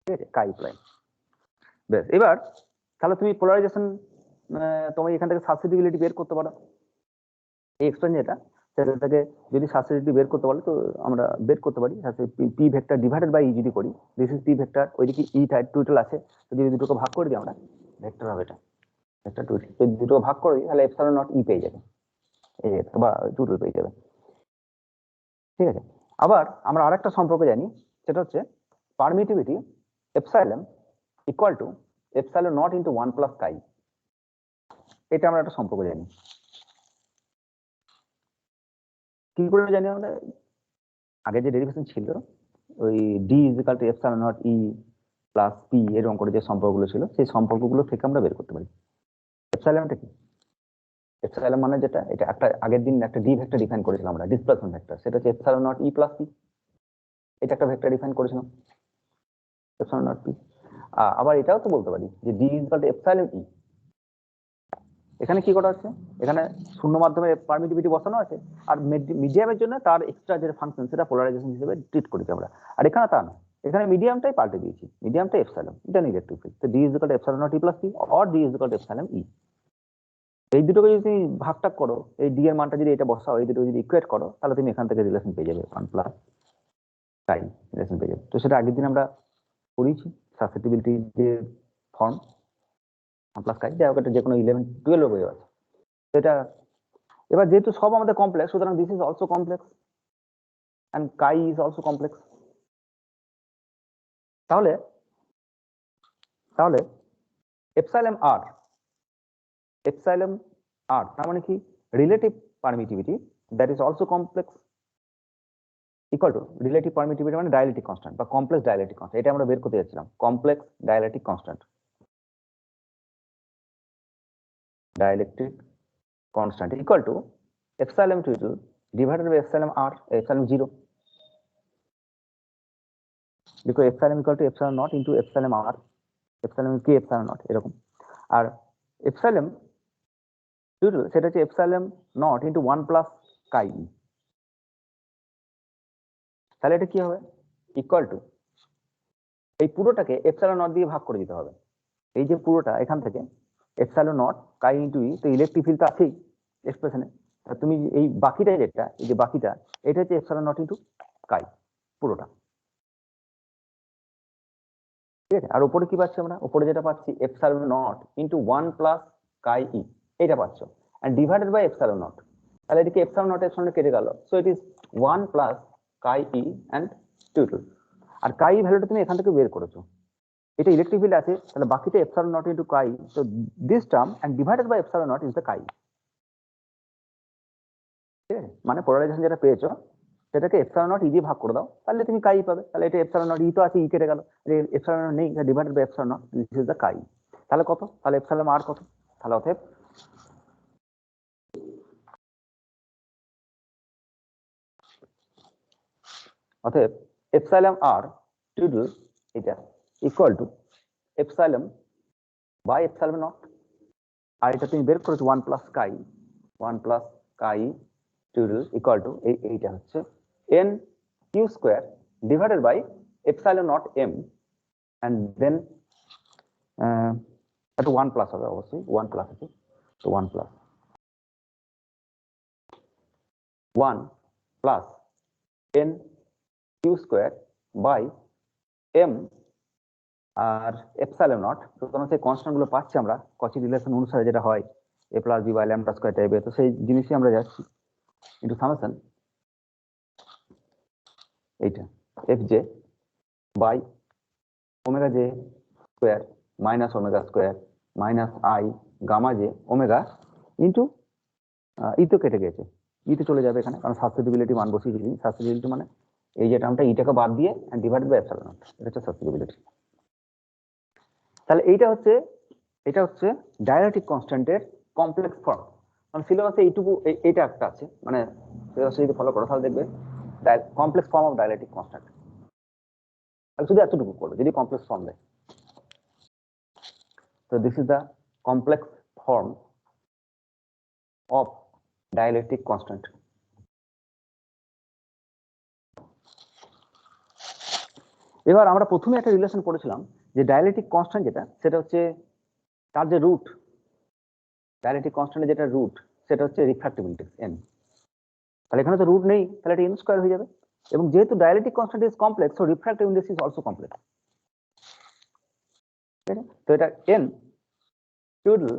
ঠিক আছে, কাই প্রাইম। বেশ, এবার তাহলে তুমি পোলারাইজেশন, তুমি এখান থেকে সাসেপ্টিবিলিটি বের করতে পারো, এই এক্সপ্রেশন যেটা সেটা থেকে যদি সাসেপ্টিবিলিটি বের করতে পারো, তো আমরা বের করতে পারি পি ভেক্টর ডিভাইডেড বাই ই যদি করি, দিস ইজ পি ভেক্টর, ওইদিকে ই টোটাল আছে, তো যদি দুটোকে ভাগ করে দিই আমরা, ভেক্টর হবে এটা ভেক্টর টোটাল, যদি দুটোকে ভাগ করে দিই তাহলে এপসাইলন নট ই পেয়ে যাবে, এই বা টোটাল পেয়ে যাবে। ঠিক আছে, আবার আমরা আরেকটা সম্পর্ক জানি, সেটা হচ্ছে permittivity epsilon equal to epsilon naught into 1 plus chi, এটা আমরা একটা সম্পর্ক জানি। কি করে জানি আমরা? আগে যে ডেরিভেশন ছিল ওই D is equal to epsilon naught e plus P এরকম করে যে সম্পর্কগুলো ছিল, সেই সম্পর্কগুলো থেকে আমরা বের করতে পারি এপসাইলনটা কি। এপসাইলন মানে যেটা, এটা একটা আগের দিন একটা ডি ভেক্টর ডিফাইন করেছিলাম আমরা, ডিসপ্লেসমেন্ট ভেক্টর, সেটা হচ্ছে epsilon naught e plus p, এটা একটা ভেক্টর ডিফাইন করেছিলাম এপসাইলন নট পি। আবার এটাও তো বলতে পারি যে d is equal to epsilon e এখানে কি করা হচ্ছে, এখানে শূন্য মাধ্যমে পারমিটিভিটি বসানো আছে, আর মিডিয়ামের জন্য তার এক্সট্রা যে ফাংশন সেটা পোলারাইজেশন হিসেবে ট্রিট করেছি আমরা। আর এখানে তা না, এখানে মিডিয়ামটাই পাল্টে দিয়েছি, মিডিয়ামটা এপসাইলন, এটা ইলেকট্রিক ফিল্ড। তো d is equal to epsilon naught e plus c or d is equal to epsilon e. এই দুটোকে যদি তুমি ভাগটাগ করো, এই ডি এর মানটা যদি এটা বসাও, এই দুটো যদি ইকুয়েট করো, তাহলে তুমি এখান থেকে রিলেশন পেয়ে যাবে 1 প্লাস কাই রিলেশন পেয়ে যাবে। তো সেটা আগের দিন আমরা করেছি, সাসেপ্টিবিলিটি যে ফর্ম 1 প্লাস কাই, যাই হোক এটা যে কোনো 11 12 বই আছে সেটা। এবার যেহেতু সব আমাদের কমপ্লেক্স, সুতরাং this is also complex and chi is also complex. তাহলে তাহলে এপসাইলন আর, এপসাইলন আর তার মানে কি, relative permittivity that is also complex equal to relative permittivity মানে ডাইলেকট্রিক কনস্ট্যান্ট বা কমপ্লেক্স ডাইলেকট্রিক কনস্ট্যান্ট, এটা আমরা বের করতে যাচ্ছিলাম, complex dielectric constant, dielectric constant equal to epsilon total divided by epsilon r, epsilon 0, because epsilon equal to epsilon naught into epsilon r, epsilon k epsilon naught এরকম। আর epsilon total সেটা হচ্ছে epsilon naught into 1 plus chi, তাহলে এটা কি হবে, ইকুয়াল টু এই পুরোটাকে epsilon naught দিয়ে ভাগ করে দিতে হবে, এই যে পুরোটা এখান থেকে epsilon naught chi into e, তো ইলেকট্রিক ফিল্ড তো আছেই এক্সপ্রেশনে, তুমি এই বাকিটা যেটা, এই যে বাকিটা, এটা হচ্ছে epsilon naught into chi পুরোটা, ঠিক আছে। আর উপরে কি পাচ্ছি আমরা, উপরে যেটা পাচ্ছি epsilon naught into 1 plus chi e, এটা পাচ্ছ, and divided by epsilon naught, তাহলে এদিকে epsilon naught এর সঙ্গে কেটে গেল, so it is 1 plus chi e and total। আর chi e ভ্যালুটা তুমি এখান থেকে বের করেছো, এটা ইলেকট্রিক ফিল্ড আছে, তাহলে বাকিটা epsilon naught into chi, so this term and divided by epsilon naught is the chi, ঠিক আছে। মানে পোলারাইজেশন যেটা পেয়েছো সেটাকে epsilon naught e দিয়ে ভাগ করে দাও, তাহলে তুমি chi পাবে। তাহলে এটা epsilon naught e তো আছে, e কেটে গেল, epsilon naught নেই, divided by epsilon naught, this is the chi। তাহলে কত, তাহলে epsilon r কত, তাহলে অতএব অতএব epsilon r total এটা ইকুয়াল টু epsilon বাই epsilon naught, আর এটা তুমি বের করেছো 1 plus chi, 1 plus chi total equal to এইটা হচ্ছে n q square divided by epsilon naught m, and then এটা 1 প্লাস হবে অবশ্যই, 1 প্লাস আছে, তো 1 plus 1 plus n q square by m আর epsilon naught। সুতরাং সেই কনস্ট্যান্ট গুলো পাচ্ছি আমরা কচি রিলেশন অনুসারে যেটা হয় a plus b by lambda square টাইপের, তো সেই জিনিসই আমরা যাচ্ছি ইনটু সামেশন এইটা fj by omega j square minus omega square minus i gamma j omega into e তো কেটে গেছে, ই তো চলে যাবে এখানে, কারণ সাসেপ্টিবিলিটি মান বসিয়ে দিই, সাসেপ্টিবিলিটি মানে এই যে টার্মটা ইটাকে বাদ দিয়ে and divided by epsilon naught, এটা হচ্ছে সাসেপ্টিবিলিটি। তাহলে এটা হচ্ছে ডাইলেকট্রিক কনস্ট্যান্টের কমপ্লেক্স ফর্ম। মানে সিলেবাসে এইটুকু এইটা একটা আছে, মানে সিলেবাসে যদি ফলো করো তাহলে দেখবে complex form of dielectric constant, শুধু এতটুকু করবে যদি কমপ্লেক্স ফর্ম দেয়। তো this is the complex form of dielectric constant. এবার আমরা প্রথমে একটা রিলেশন পড়েছিলাম যে ডাইলেকট্রিক কনস্ট্যান্ট যেটা, সেটা হচ্ছে তার যে রুট, ডাইলেকট্রিক কনস্ট্যান্টের যেটা রুট সেটা হচ্ছে রিফ্র্যাক্টিভ ইন্ডেক্স n। তাহলে এখানে তো রুট নেই, তাহলে এটা n স্কয়ার হয়ে যাবে, এবং যেহেতু dielectric constant is complex, so refractive index is also complex, ঠিক আছে। তো এটা n টোটাল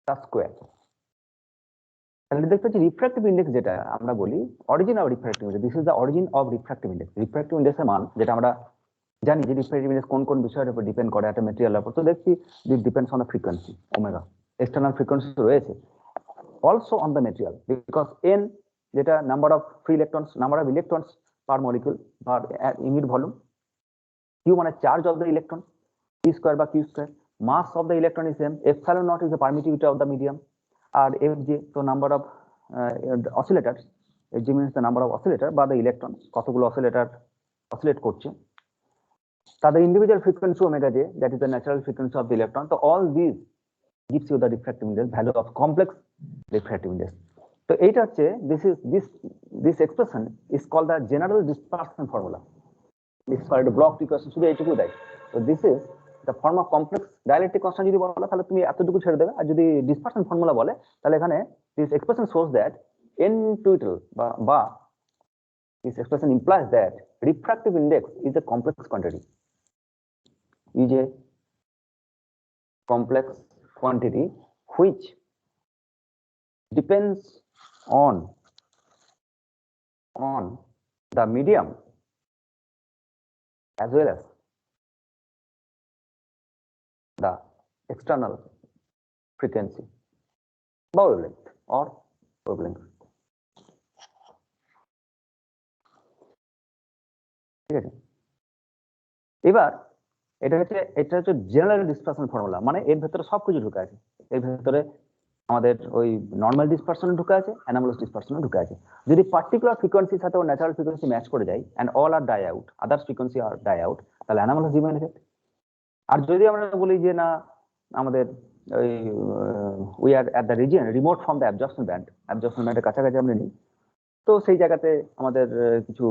তার স্কয়ার। তাহলে দেখতে পাচ্ছি রিফ্র্যাক্টিভ ইন্ডেক্স যেটা আমরা বলি origin of refractive index, this is the origin of refractive index. Refractive ইন্ডেক্সের মান যেটা আমরা জানি যে রিফ্র্যাক্টিভ ইন্ডেক্স কোন কোন বিষয়ের উপর ডিপেন্ড করে, একটা ম্যাটেরিয়ালের উপর, তো দেখছি this depends on the frequency omega, external frequency রয়েছে, also on the material, because n যেটা number of free electrons, number of electrons per molecule per unit volume, q মানে charge of the electron, p square বা q square, mass of the electron is m, epsilon naught is the permittivity of the medium, আর fj তো number of oscillators, fj means the number of oscillator বা the electrons, কতগুলো অসিলেটর অসিলেট করছে, তাদের individual frequency omega j, that is the natural frequency of the electron। তো all these gives you the refractive index, value of complex refractive index. So এইটা হচ্ছে this expression is called the general dispersion formula. This is called block equation, শুধু এইটুকু দেয়। So this is the form of complex dielectric constant যদি বলে তাহলে তুমি এতটুকু ছেড়ে দেবে, আর যদি dispersion formula বলে তাহলে এখানে this expression shows that n total বা this expression implies that refractive index is a complex quantity. Is a complex quantity which depends on the medium as well as the external frequency বা wavelength or wavelength. ঠিক আছে, এবার এটা হচ্ছে জেনারেল ডিসপারশন ফর্মুলা, মানে এর ভেতরে সবকিছু ঢুকে আছে। এর ভেতরে আমাদের ওই নর্মাল ডিসপারশন ঢুকে আছে, অ্যানামালাস ডিসপারশন ঢুকে আছে। যদি পার্টিকুলার ফ্রিকোয়েন্সির সাথে ও ন্যাচারাল ফ্রিকোয়েন্সি ম্যাচ করে যায় and all are die out, others frequency are die out, তাহলে অ্যানামালাস ডিমান্ড এফেক্ট। আর যদি আমরা বলি যে না আমাদের ওই we are at the region remote from the absorption ব্যান্ডের কাছাকাছি আমরা নিই, তো সেই জায়গাতে আমাদের কিছু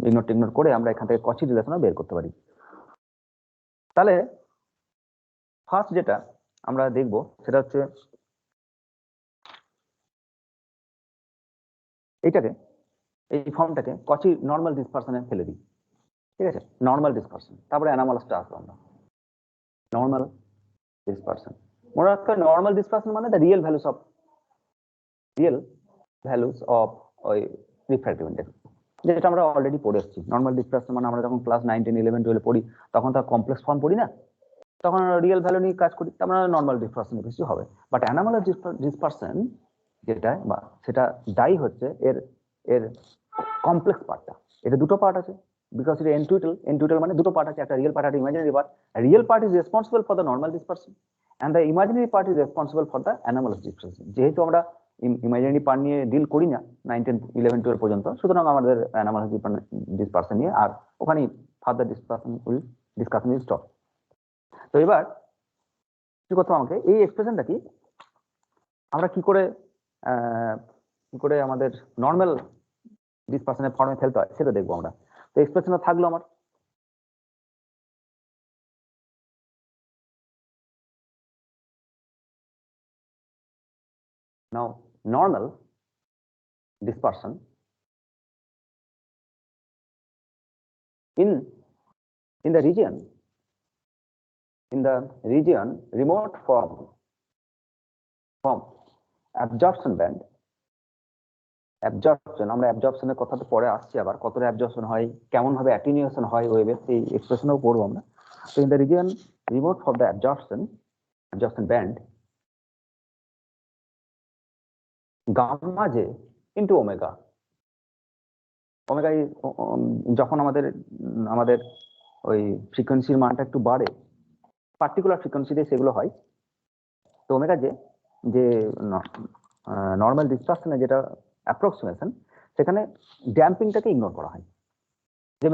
ইগনোর করে আমরা এখান থেকে কচি রিলেশনও বের করতে পারি। তাহলে ফার্স্ট যেটা আমরা দেখব সেটা হচ্ছে এই ফর্মটাকে কচি নর্মাল ডিসপারশনে ফেলে দিই। ঠিক আছে, নর্মাল ডিসপারশন, তারপরে অ্যানামালাসটা আসবো আমরা। নর্মাল ডিসপারশন মনে রাখতে হবে, নর্মাল ডিসপারশন মানে দ্য রিয়েল ভ্যালুস অফ ওই রিফ্র্যাক্টিভ ইন্ডেক্স, যেটা আমরা অলরেডি পড়ে এসেছি। নর্মাল ডিসপারশন মানে আমরা যখন ক্লাস 9, 10, 11, 12 পড়ি তখন তার কমপ্লেক্স ফর্ম পড়ি না, তখন রিয়েল ভ্যালু নিয়ে কাজ করি, তার মানে নর্মাল ডিসপারশন কিছু হবে। বাট অ্যানামালাস ডিসপারশন যেটা বা সেটা দায়ী হচ্ছে এর কমপ্লেক্স পার্টটা। এটা দুটো পার্ট আছে, বিকজ এটা এন টুইটাল মানে দুটো পার্ট আছে, একটা রিয়েল পার্ট, একটা imaginary part. Real part is responsible for the normal dispersion and the imaginary part is responsible for the anomalous dispersion. যেহেতু আমরা ইমাজিনারি পার্ট নিয়ে ডিল করি না 9, 10, 11, 12 পর্যন্ত, সুতরাং আমাদের অ্যানামালাস ডিসপারশন নিয়ে আর ওখানে ফার্দার ডিসকাশন উইল স্টপ। তো এবার কি করতে আমাকে এই এক্সপ্রেশনটা কি আমরা কি করে আমাদের নর্মাল ডিসপারশনের ফর্মে ফেলতে হয় সেটা দেখবো আমরা। তো এক্সপ্রেশনটা থাকলো আমার now normal dispersion in the region remote from absorption band. Absorption, আমরা অ্যাবজর্পশনের কথা তো পরে আসছি, আবার কতটা অ্যাবজর্পশন হয়, কেমন ভাবে অ্যাটেনিউশন হয় ওয়েভের, সেই এক্সপ্রেশনও পড়বো আমরা। তো in the region remote from the absorption band gamma j into omega যখন আমাদের ওই ফ্রিকোয়েন্সির মানটা একটু বাড়ে, পার্টিকুলার ফ্রিকোয়েন্সিতে সেগুলো হয়। তো ওমেগা যে নর্মাল ডিসপারশনে যেটা অ্যাপ্রক্সিমেশন, সেখানে ড্যাম্পিংটাকে ইগনোর করা হয়। যে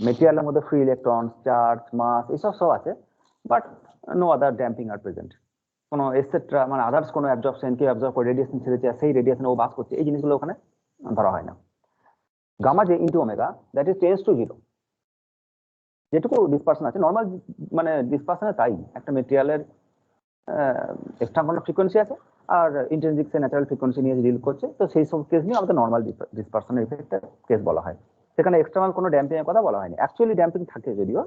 মেটেরিয়ালের মধ্যে ফ্রি ইলেকট্রন, চার্জ, মাস এসব সব আছে, but no other damping are present. কোনো এটসেট্রা মানে আদার্স কোনো অ্যাবজর্পশন, কেউ অ্যাবজর্ব করে রেডিয়েশন ছেড়েছে, সেই রেডিয়েশন ও বাস করছে, এই জিনিসগুলো ওখানে ধরা হয় না। Gamma j into omega that is tends to 0। যেটুকু ডিসপারশন আছে নর্মাল মানে ডিসপারশনে, তাই একটা মেটেরিয়ালের এক্সটার্নাল ফ্রিকোয়েন্সি আছে আর ইন্ট্রিনসিক ন্যাচারাল ফ্রিকোয়েন্সি নিয়ে ডিল করছে, তো সেই সব কেস নিয়ে আমাদের নর্মাল ডিসপারশনের ইফেক্টের কেস বলা হয়। সেখানে এক্সটার্নাল কোনো ড্যাম্পিং এর কথা বলা হয়নি। অ্যাকচুয়ালি ড্যাম্পিং থাকে যদিও,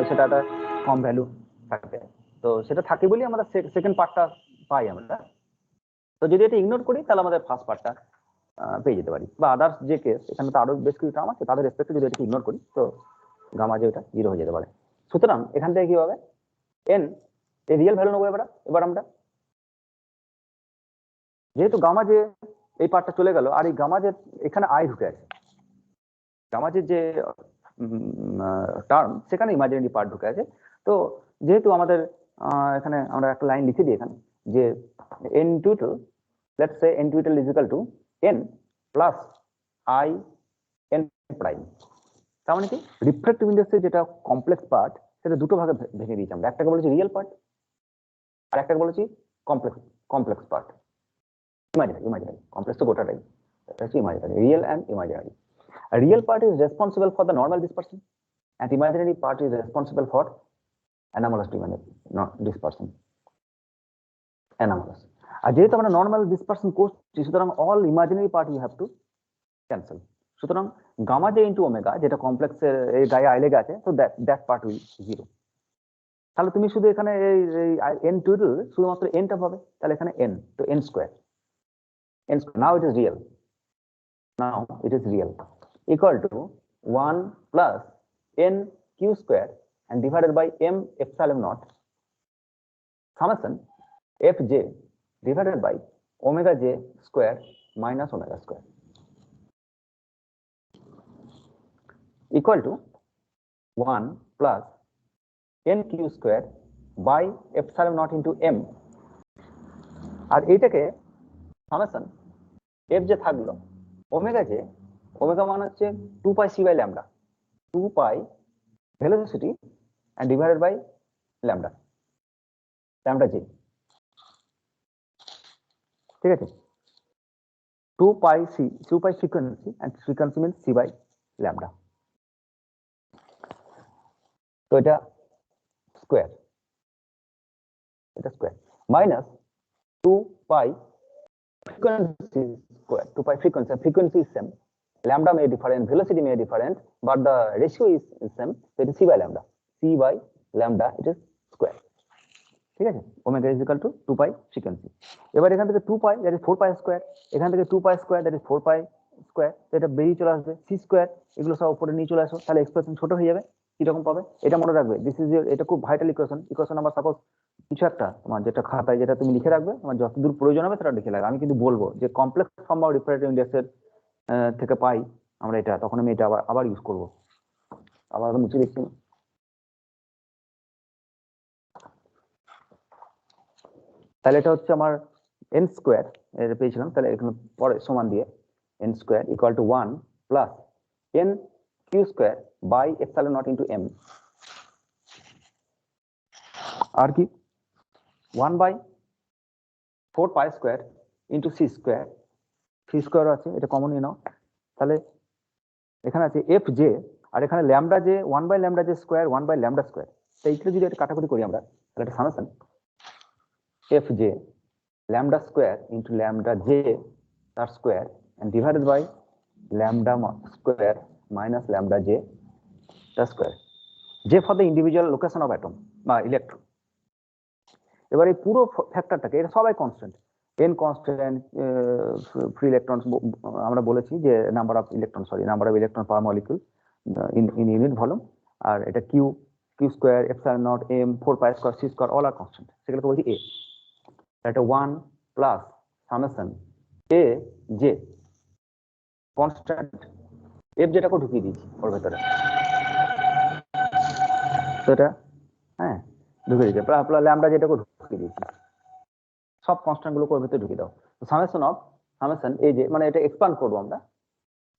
সেটা একটা কম ভ্যালু থাকে, তো সেটা থাকে বলেই আমরা সেকেন্ড পার্টটা পাই আমরা। তো যদি এটা ইগনোর করি তাহলে আমাদের ফার্স্ট পার্টটা পেয়ে যেতে পারি। বা আদার্স যে কেস, এখানে তো আরো বেশ কিছু টার্ম আছে, তাদের রেসপেক্টে যদি এটাকে ইগনোর করি তো গামা যে ওটা 0 হয়ে যেতে পারে। সুতরাং এখান থেকে কি হবে, এন এই রিয়েল ভ্যালু নেবো এবার আমরা, যেহেতু গামা যে এই পার্টটা চলে গেল, আর এই গামা যে এখানে আই ঢুকে আছে, গামা যে টার্ম সেখানে ইমাজিনারি পার্ট ঢুকে আছে। তো যেহেতু আমাদের এখানে আমরা একটা লাইন লিখে দিই এখানে যে n tilde, let's say n tilde is equal to n plus i n prime. তার মানে কি রিফ্র্যাক্টিভ ইন্ডেক্সের যেটা কমপ্লেক্স পার্ট সেটা দুটো ভাগে ভেঙে দিয়েছি আমরা, একটাকে বলেছি রিয়েল পার্ট আর একটাকে বলেছি কমপ্লেক্স পার্ট, ইমাজিনারি কমপ্লেক্স তো গোটাটাই, এটা হচ্ছে imaginary, real and imaginary. Real part is responsible for the normal dispersion and imaginary part is responsible for anomalous dispersion, anomalous। আর যেহেতু আমরা নর্মাল ডিসপারশন করছি, সুতরাং all imaginary part you have to cancel. সুতরাং গামা জে ইন্টু ওমেগা, যেটা কমপ্লেক্সের এই গায়ে আই লেগে আছে, তো দ্যাট পার্ট উইল জিরো। তাহলে তুমি শুধু এখানে এই এন টোটাল শুধুমাত্র এনটা পাবে, তাহলে এখানে এন, তো N square, now it is real, equal to 1 plus n q square and divided by m epsilon naught summation fj divided by omega j square minus omega square equal to 1 plus n q square by epsilon naught into m। আর এইটাকে সামেশন f যে থাকলো ওমেগা j, ওমেগা মান হচ্ছে 2 pi c by lambda, 2 pi velocity and divided by lambda j, ঠিক আছে, 2 pi frequency and frequency means c by lambda, তো এটা square, minus 2 pi frequency square, 2 pi frequency is same, lambda may different, velocity may different, but the ratio is same, so it is c by lambda it is square, ঠিক আছে, omega is equal to 2 pi frequency। এবার এখান থেকে 2 pi that is 4 pi square, এখান থেকে 2 pi square that is 4 pi square, তো এটা বেরিয়ে চলে আসবে c square, এগুলো সব উপরে নিয়ে চলে আসো, তাহলে এক্সপ্রেশন ছোট হয়ে যাবে। কি রকম পাবে এটা মনে রাখবে, দিস ইজ এটা খুব ভাইটাল ইকুয়েশন নাম্বার, সাপোজ কিছু একটা তোমার যেটা খাতায় যেটা তুমি লিখে রাখবে, তোমার যতদূর প্রয়োজন হবে সেটা লিখে রাখবে। আমি কিন্তু বলবো যে কমপ্লেক্স ফর্ম বা রিফ্র্যাক্টিভ ইন্ডেক্সের থেকে পাই আমরা এটা, তখন আমি এটা আবার ইউজ করব, আবার মুছে দিচ্ছি। তাহলে এটা হচ্ছে আমার n স্কয়ার, এটা পেয়েছিলাম, তাহলে এখানে পরে সমান দিয়ে n square equal to 1 plus n q square by epsilon naught into m, আর কি 1 by 4 pi square into c square, আছে, এটা কমন নিয়ে নাও, তাহলে এখানে আছে f j, আর এখানে lambda j 1 by lambda j square 1 by lambda square, তো এইটা যদি এটা কাটাকুটি করি আমরা, তাহলে এটা summation f j lambda square into lambda j তার square and divided by lambda square minus lambda j তার square, j for the individual location of atom বা electron। এবার এই পুরো ফ্যাক্টরটাকে, এটা সবাই constant, n constant, free electron আমরা বলেছি যে number of electron per molecule in unit volume, আর এটা q square epsilon naught m 4 pi square c square all are constant, সেগুলোকে বলছি a। এটা 1 plus summation a j constant f যেটাকে ঢুকিয়ে দিয়েছি ওর ভেতরে, তো এটা হ্যাঁ ঢুকিয়ে দিয়েছি, প্লাস ল্যামডা যেটাকে ঢুকিয়ে দিয়েছি, সব কনস্ট্যান্ট গুলোকে ওর ভেতরে ঢুকিয়ে দাও। তো সামেশন a j, মানে এটা এক্সপ্যান্ড করবো আমরা,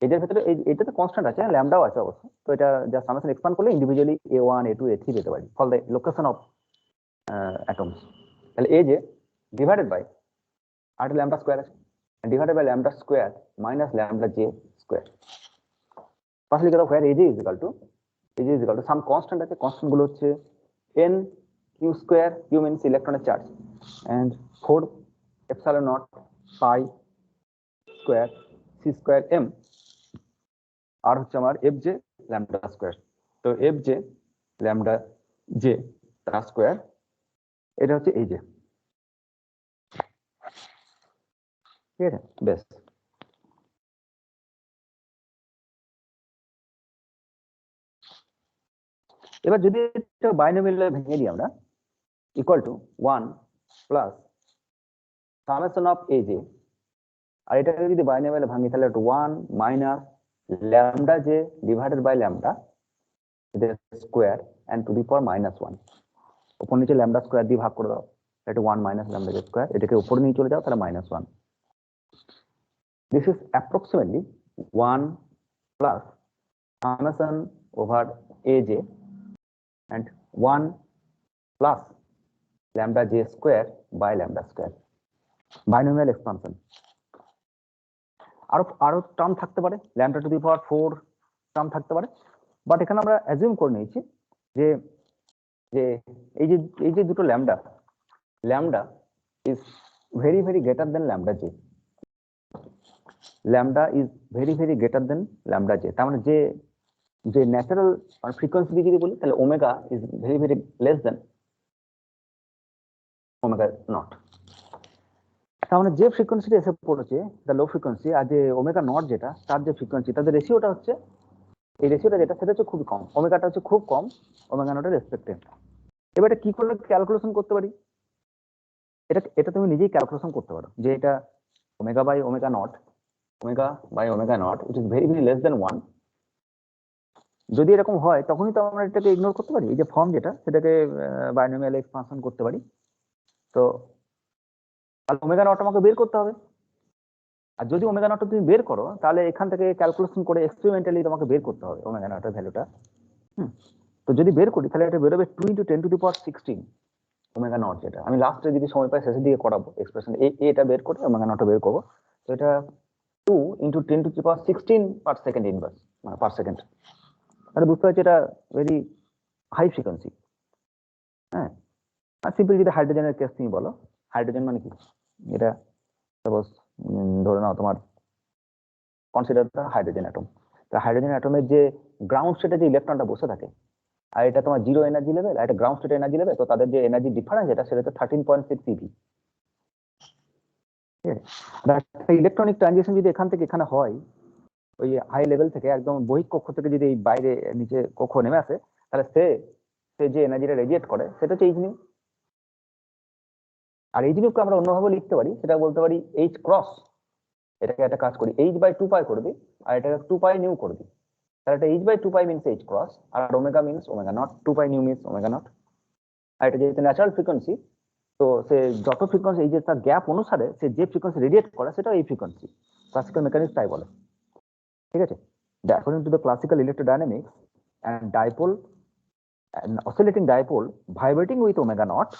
এদের ভেতরে এটাতে কনস্ট্যান্ট আছে, ল্যামডাও আছে অবশ্য, তো এটা যা সামেশন এক্সপ্যান্ড করলে ইন্ডিভিজুয়ালি a1 a2 a3 পেতে পারি for the location of atoms. তাহলে a j ডিভাইডেড বাই আর ল্যামডা স্কয়ার আছে, divided by lambda square minus lambda j square, পাশে লিখে দাও where aj is equal to some constant আছে, কনস্ট্যান্ট গুলো হচ্ছে n q square, q means electronic charge, and 4 epsilon naught pi square c square m, আর হচ্ছে আমার fj lambda square, তো fj lambda j তার স্কয়ার, এটা হচ্ছে aj, ঠিক আছে, বেশ। এবার যদি এটা বাইনোমিয়ালে ভেঙে দিই আমরা, equal to 1 plus summation of aj, আর এটাকে যদি বাইনোমিয়ালে ভাঙি তাহলে 1 minus lambda j divided by lambda square and to the power -1, উপর নিচে ল্যামডা স্কয়ার দিয়ে ভাগ করে দাও, এটা 1 মাইনাস ল্যামডা j স্কয়ার, এটাকে উপরে নিয়ে চলে যাও, তাহলে -1। This is approximately 1 plus summation over aj and 1 plus lambda j square by lambda square, binomial expansion. আরো টার্ম থাকতে পারে, lambda to the power 4 term থাকতে পারে, বাট এখানে আমরা অ্যাজিউম করে নিয়েছি যে যে এই যে দুটো lambda is very very greater than lambda J, lambda is very very greater than lambda j. তার মানে যে ন্যাচারাল ফ্রিকোয়েন্সি দিয়ে যদি বলি তাহলে omega is very very less then omega not. তার মানে যে ফ্রিকোয়েন্সিটা এসে পড়েছে দ্য লো ফ্রিকোয়েন্সি, আর যে ওমেগা নট যেটা তার যে ফ্রিকোয়েন্সি, তাদের রেশিওটা হচ্ছে, এই রেশিওটা যেটা সেটা হচ্ছে খুবই কম, ওমেগাটা হচ্ছে খুব কম ওমেগা নটের রেসপেক্টে। এবার এটা কি করে ক্যালকুলেশন করতে পারি? এটা তুমি নিজেই ক্যালকুলেশন করতে পারো যে এটা omega by omega naught it is very very less then 1। যদি এরকম হয় তখনই তো আমরা এটাকে ইগনোর করতে পারি, এই যে ফর্ম যেটা সেটাকে বাইনোমিয়াল এক্সপানশন করতে পারি। তো ওমেগা নট আমাকে বের করতে হবে, আর যদি ওমেগা নট তুমি বের করো তাহলে এখান থেকে ক্যালকুলেশন করে এক্সপেরিমেন্টালি তোমাকে বের করতে হবে ওমেগা নটের ভ্যালুটা। তো যদি বের করি তাহলে এটা বেরোবে 2 × 10⁻16 ওমেগা নট, যেটা আমি লাস্টে যদি সময় পাই শেষের দিকে করাবো এক্সপ্রেশন, এটা বের করে ওমেগা নট বের করবো। তো এটা 2 × 10⁻16 পার সেকেন্ড ইনভার্স, মানে পার সেকেন্ড। তাহলে বুঝতে পারছি এটা ভেরি হাই ফ্রিকোয়েন্সি। হ্যাঁ, আর সিম্পল যদি হাইড্রোজেনের কেস তুমি বলো, হাইড্রোজেন মানে কি, এটা সাপোজ ধরে নাও তোমার কনসিডার দ্য হাইড্রোজেন অ্যাটম। তো হাইড্রোজেন অ্যাটমের যে গ্রাউন্ড স্টেটে যে ইলেকট্রনটা বসে থাকে, আর এটা তোমার জিরো এনার্জি লেভেল, আর এটা গ্রাউন্ড স্টেট এনার্জি লেভেল, তো তাদের যে এনার্জি ডিফারেন্স এটা সেটা হচ্ছে 13.6 eV। ইলেকট্রনিক ট্রানজিশন যদি এখান থেকে এখানে হয়, ওই হাই লেভেল থেকে একদম বহিঃকক্ষ থেকে যদি এই বাইরে নিচে কক্ষ নেমে আসে, তাহলে সে যে এনার্জিটা রেডিয়েট করে সেটা হচ্ছে এইচ নিউ। আর এইচ নিউকে আমরা অন্যভাবে লিখতে পারি, সেটা বলতে পারি এইচ ক্রস। এটাকে একটা কাজ করি, h/2π করে দিই, আর এটাকে 2π নিউ করে দিই। তাহলে এটা h/2π মিনস এইচ ক্রস, আর omega means omega naught, 2π nu means omega naught. আর এটা যেহেতু ন্যাচারাল ফ্রিকোয়েন্সি, তো সে যত ফ্রিকোয়েন্সি, এই যে তার গ্যাপ অনুসারে সে যে ফ্রিকোয়েন্সি রেডিয়েট করে সেটা এই ফ্রিকোয়েন্সি। ক্লাসিক্যাল মেকানিক্স তাই বলে, ঠিক আছে। According to the classical electrodynamics, an oscillating dipole vibrating with omega naught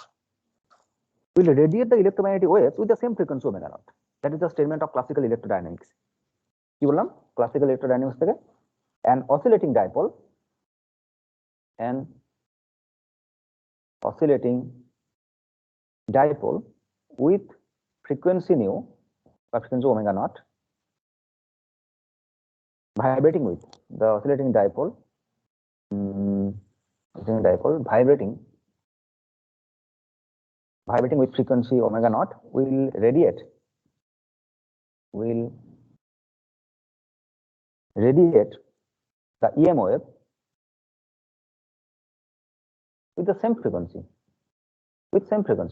will radiate the electromagnetic waves with the same frequency omega naught. That is the statement of classical electrodynamics. কি বললাম ক্লাসিক্যাল ইলেকট্রোডাইনামিক্স থেকে? an oscillating dipole with frequency nu বা frequency omega naught vibrating with the oscillating dipole vibrating with frequency omega naught will radiate the EM wave with the same frequency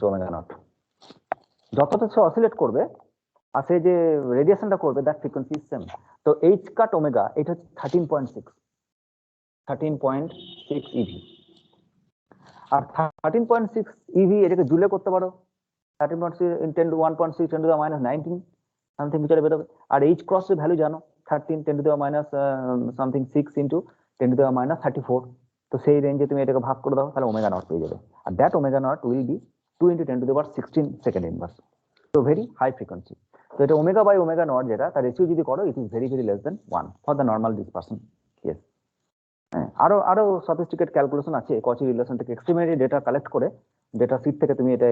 omega naught. যতটা সে অসিলেট করবে আর সে যে রেডিয়েশনটা করবে দ্যাট ফ্রিকোয়েন্সি ইজ সেম। তো এইচ কাট ওমেগা এটা হচ্ছে 13.6 EV, আর 13.6 EV এটাকে জুলে করতে পারো, 13.6 × 1.6 × 10⁻19 সামথিং ভিতরে বেরোবে। আর এইচ ক্রস এর ভ্যালু জানো 13 × 10⁻something 6 × 10⁻34। তো সেই রেঞ্জে তুমি এটাকে ভাগ করে দাও, তাহলে ওমেগা নট পেয়ে যাবে। আর that omega naught will be 2 × 10⁻16 second inverse. তো ভেরি হাই ফ্রিকোয়েন্সি। তো এটা ওমেগা বাই ওমেগা নট যেটা, তার রেশিও যদি করো ইট is very very less then 1 for the normal dispersion case. হ্যাঁ, আরো সফিস্টিকেট ক্যালকুলেশন আছে কচি রিলেশন থেকে, এক্সপেরিমেন্টালি ডেটা কালেক্ট করে ডেটা সিট থেকে তুমি এটা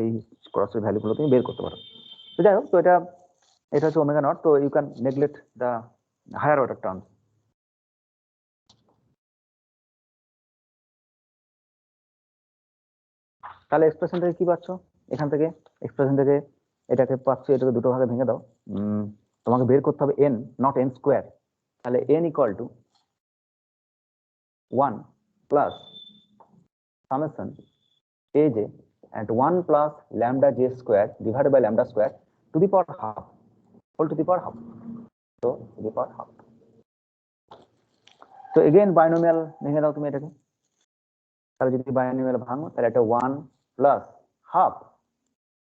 এই ক্রসের ভ্যালুগুলো তুমি বের করতে পারো। তো যাই হোক, তো এটা হচ্ছে ওমেগা নট। তো you can neglect the higher order term. তাহলে এক্সপ্রেশন থেকে কি পাচ্ছ? এখান থেকে এক্সপ্রেশন থেকে এটাকে পাচ্ছ, এটাকে দুটো ভাগে ভেঙে দাও। তোমাকে বের করতে হবে n, নট n স্কোয়ার। তাহলে n = 1 plus summation aj and 1 plus lambda j square divided by lambda square to the power half, whole to the power half. So to the power half. So again binomial ভেঙে দাও তুমি এটাকে। তাহলে যদি binomial ভাঙো তাহলে এটা 1 plus half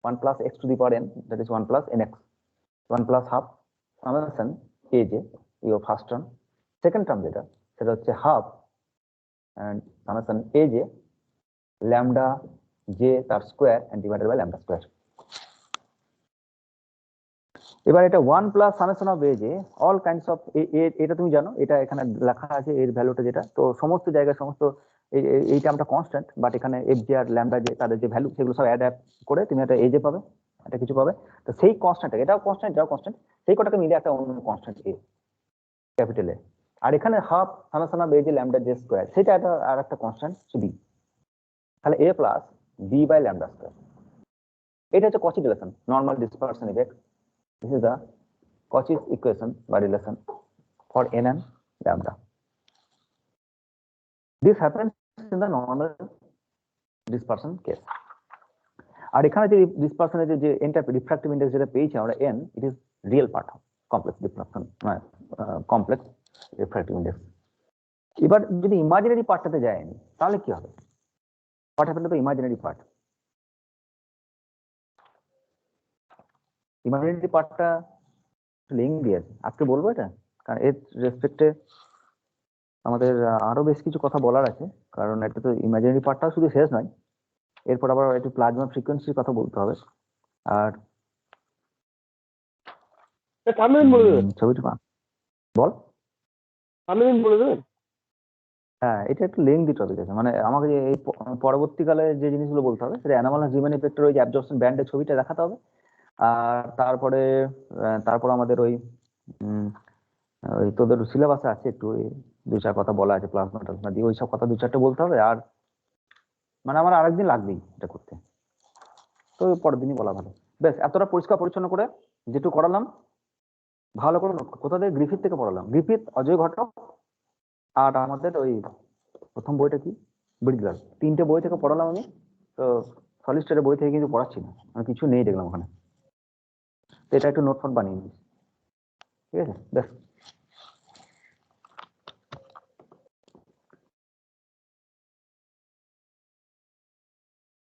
1 plus x to the power n, that is 1 plus nx, 1 plus half summation aj your first term, second term যেটা সেটা হচ্ছে half and summation aj lambda j তার square and divided by lambda square. এবার এটা 1 প্লাস সামেশন অফ এ যে অল কাইন্ডস অফ এটা তুমি জানো, এটা এখানে লেখা আছে এর ভ্যালুটা যেটা, তো সমস্ত জায়গায় সমস্ত এই টার্মটা কনস্ট্যান্ট, বাট এখানে এফ জে আর ল্যামডা যে তাদের যে ভ্যালু সেগুলো সব অ্যাড করে তুমি একটা এ জে পাবে, এটা কিছু পাবে। তো সেই কনস্ট্যান্ট, এটাও কনস্ট্যান্ট এটাও কনস্ট্যান্ট, সেই কটাকে মিলে একটা অন্য কনস্ট্যান্ট এ ক্যাপিটাল এ। আর এখানে হাফ সামেশন অফ এ যে ল্যামডা জে স্কোয়ার, সেটা একটা আর একটা কনস্ট্যান্ট বি, তাহলে a plus b by lambda square. এটা হচ্ছে Cauchy relation, normal dispersion effect. This is the Cauchy's equation by relation for n and lambda. This happens in the normal dispersion case. আর এখানে যে ডিসপারশনের যে এনটা রিফ্র্যাক্টিভ ইন্ডেক্স যেটা পেয়েছি আমরা n, it is real part of complex diffraction, complex refractive index. এবার যদি ইমাজিনারি পার্টটাতে যায়নি তাহলে কি হবে? What happen to the imaginary part? Imaginary পার্টটা লিঙ্ক দিয়েছে, আজকে বলবো এটা, কারণ এর রেসপেক্টে আমাদের আরো বেশ কিছু কথা বলার আছে, কারণ এটা তো ইমাজিনারি পার্টটাও শুধু শেষ নয়, এরপর আবার একটু প্লাজমা ফ্রিকোয়েন্সির কথা বলতে হবে। আর ছবিটা বল, বলে দেবেন। হ্যাঁ এটা একটু লেংদি টপিক আছে, মানে আমাকে যে এই পরবর্তীকালে যে জিনিসগুলো বলতে হবে সেটা অ্যানামালাস জিমেন ইফেক্টের ওই যে অ্যাবজর্পশন ব্যান্ডের ছবিটা দেখাতে হবে। আর তারপর আমাদের ওই তোদের সিলেবাসে আছে একটু দু চার কথা বলা আছে প্লাজমা টাজমা দিয়ে, ওই সব কথা দু চারটে বলতে হবে। আর মানে আমার আরেকদিন লাগবেই এটা করতে, তো পরের দিনই বলা ভালো। বেশ, এতটা পরিষ্কার পরিচ্ছন্ন করে যেটুকু করালাম ভালো করে নোট। কোথা থেকে? গ্রিফিথ থেকে পড়ালাম, গ্রিফিথ, অজয় ঘটক, আর আমাদের ওই প্রথম বইটা কি, ব্রিডলার, 3টে বই থেকে পড়ালাম আমি। তো সলিস্টারের বই থেকে কিন্তু পড়াচ্ছি না, আমি কিছু নেই দেখলাম ওখানে, তো এটা একটু নোট ফোট বানিয়ে নিস, ঠিক আছে? বেশ।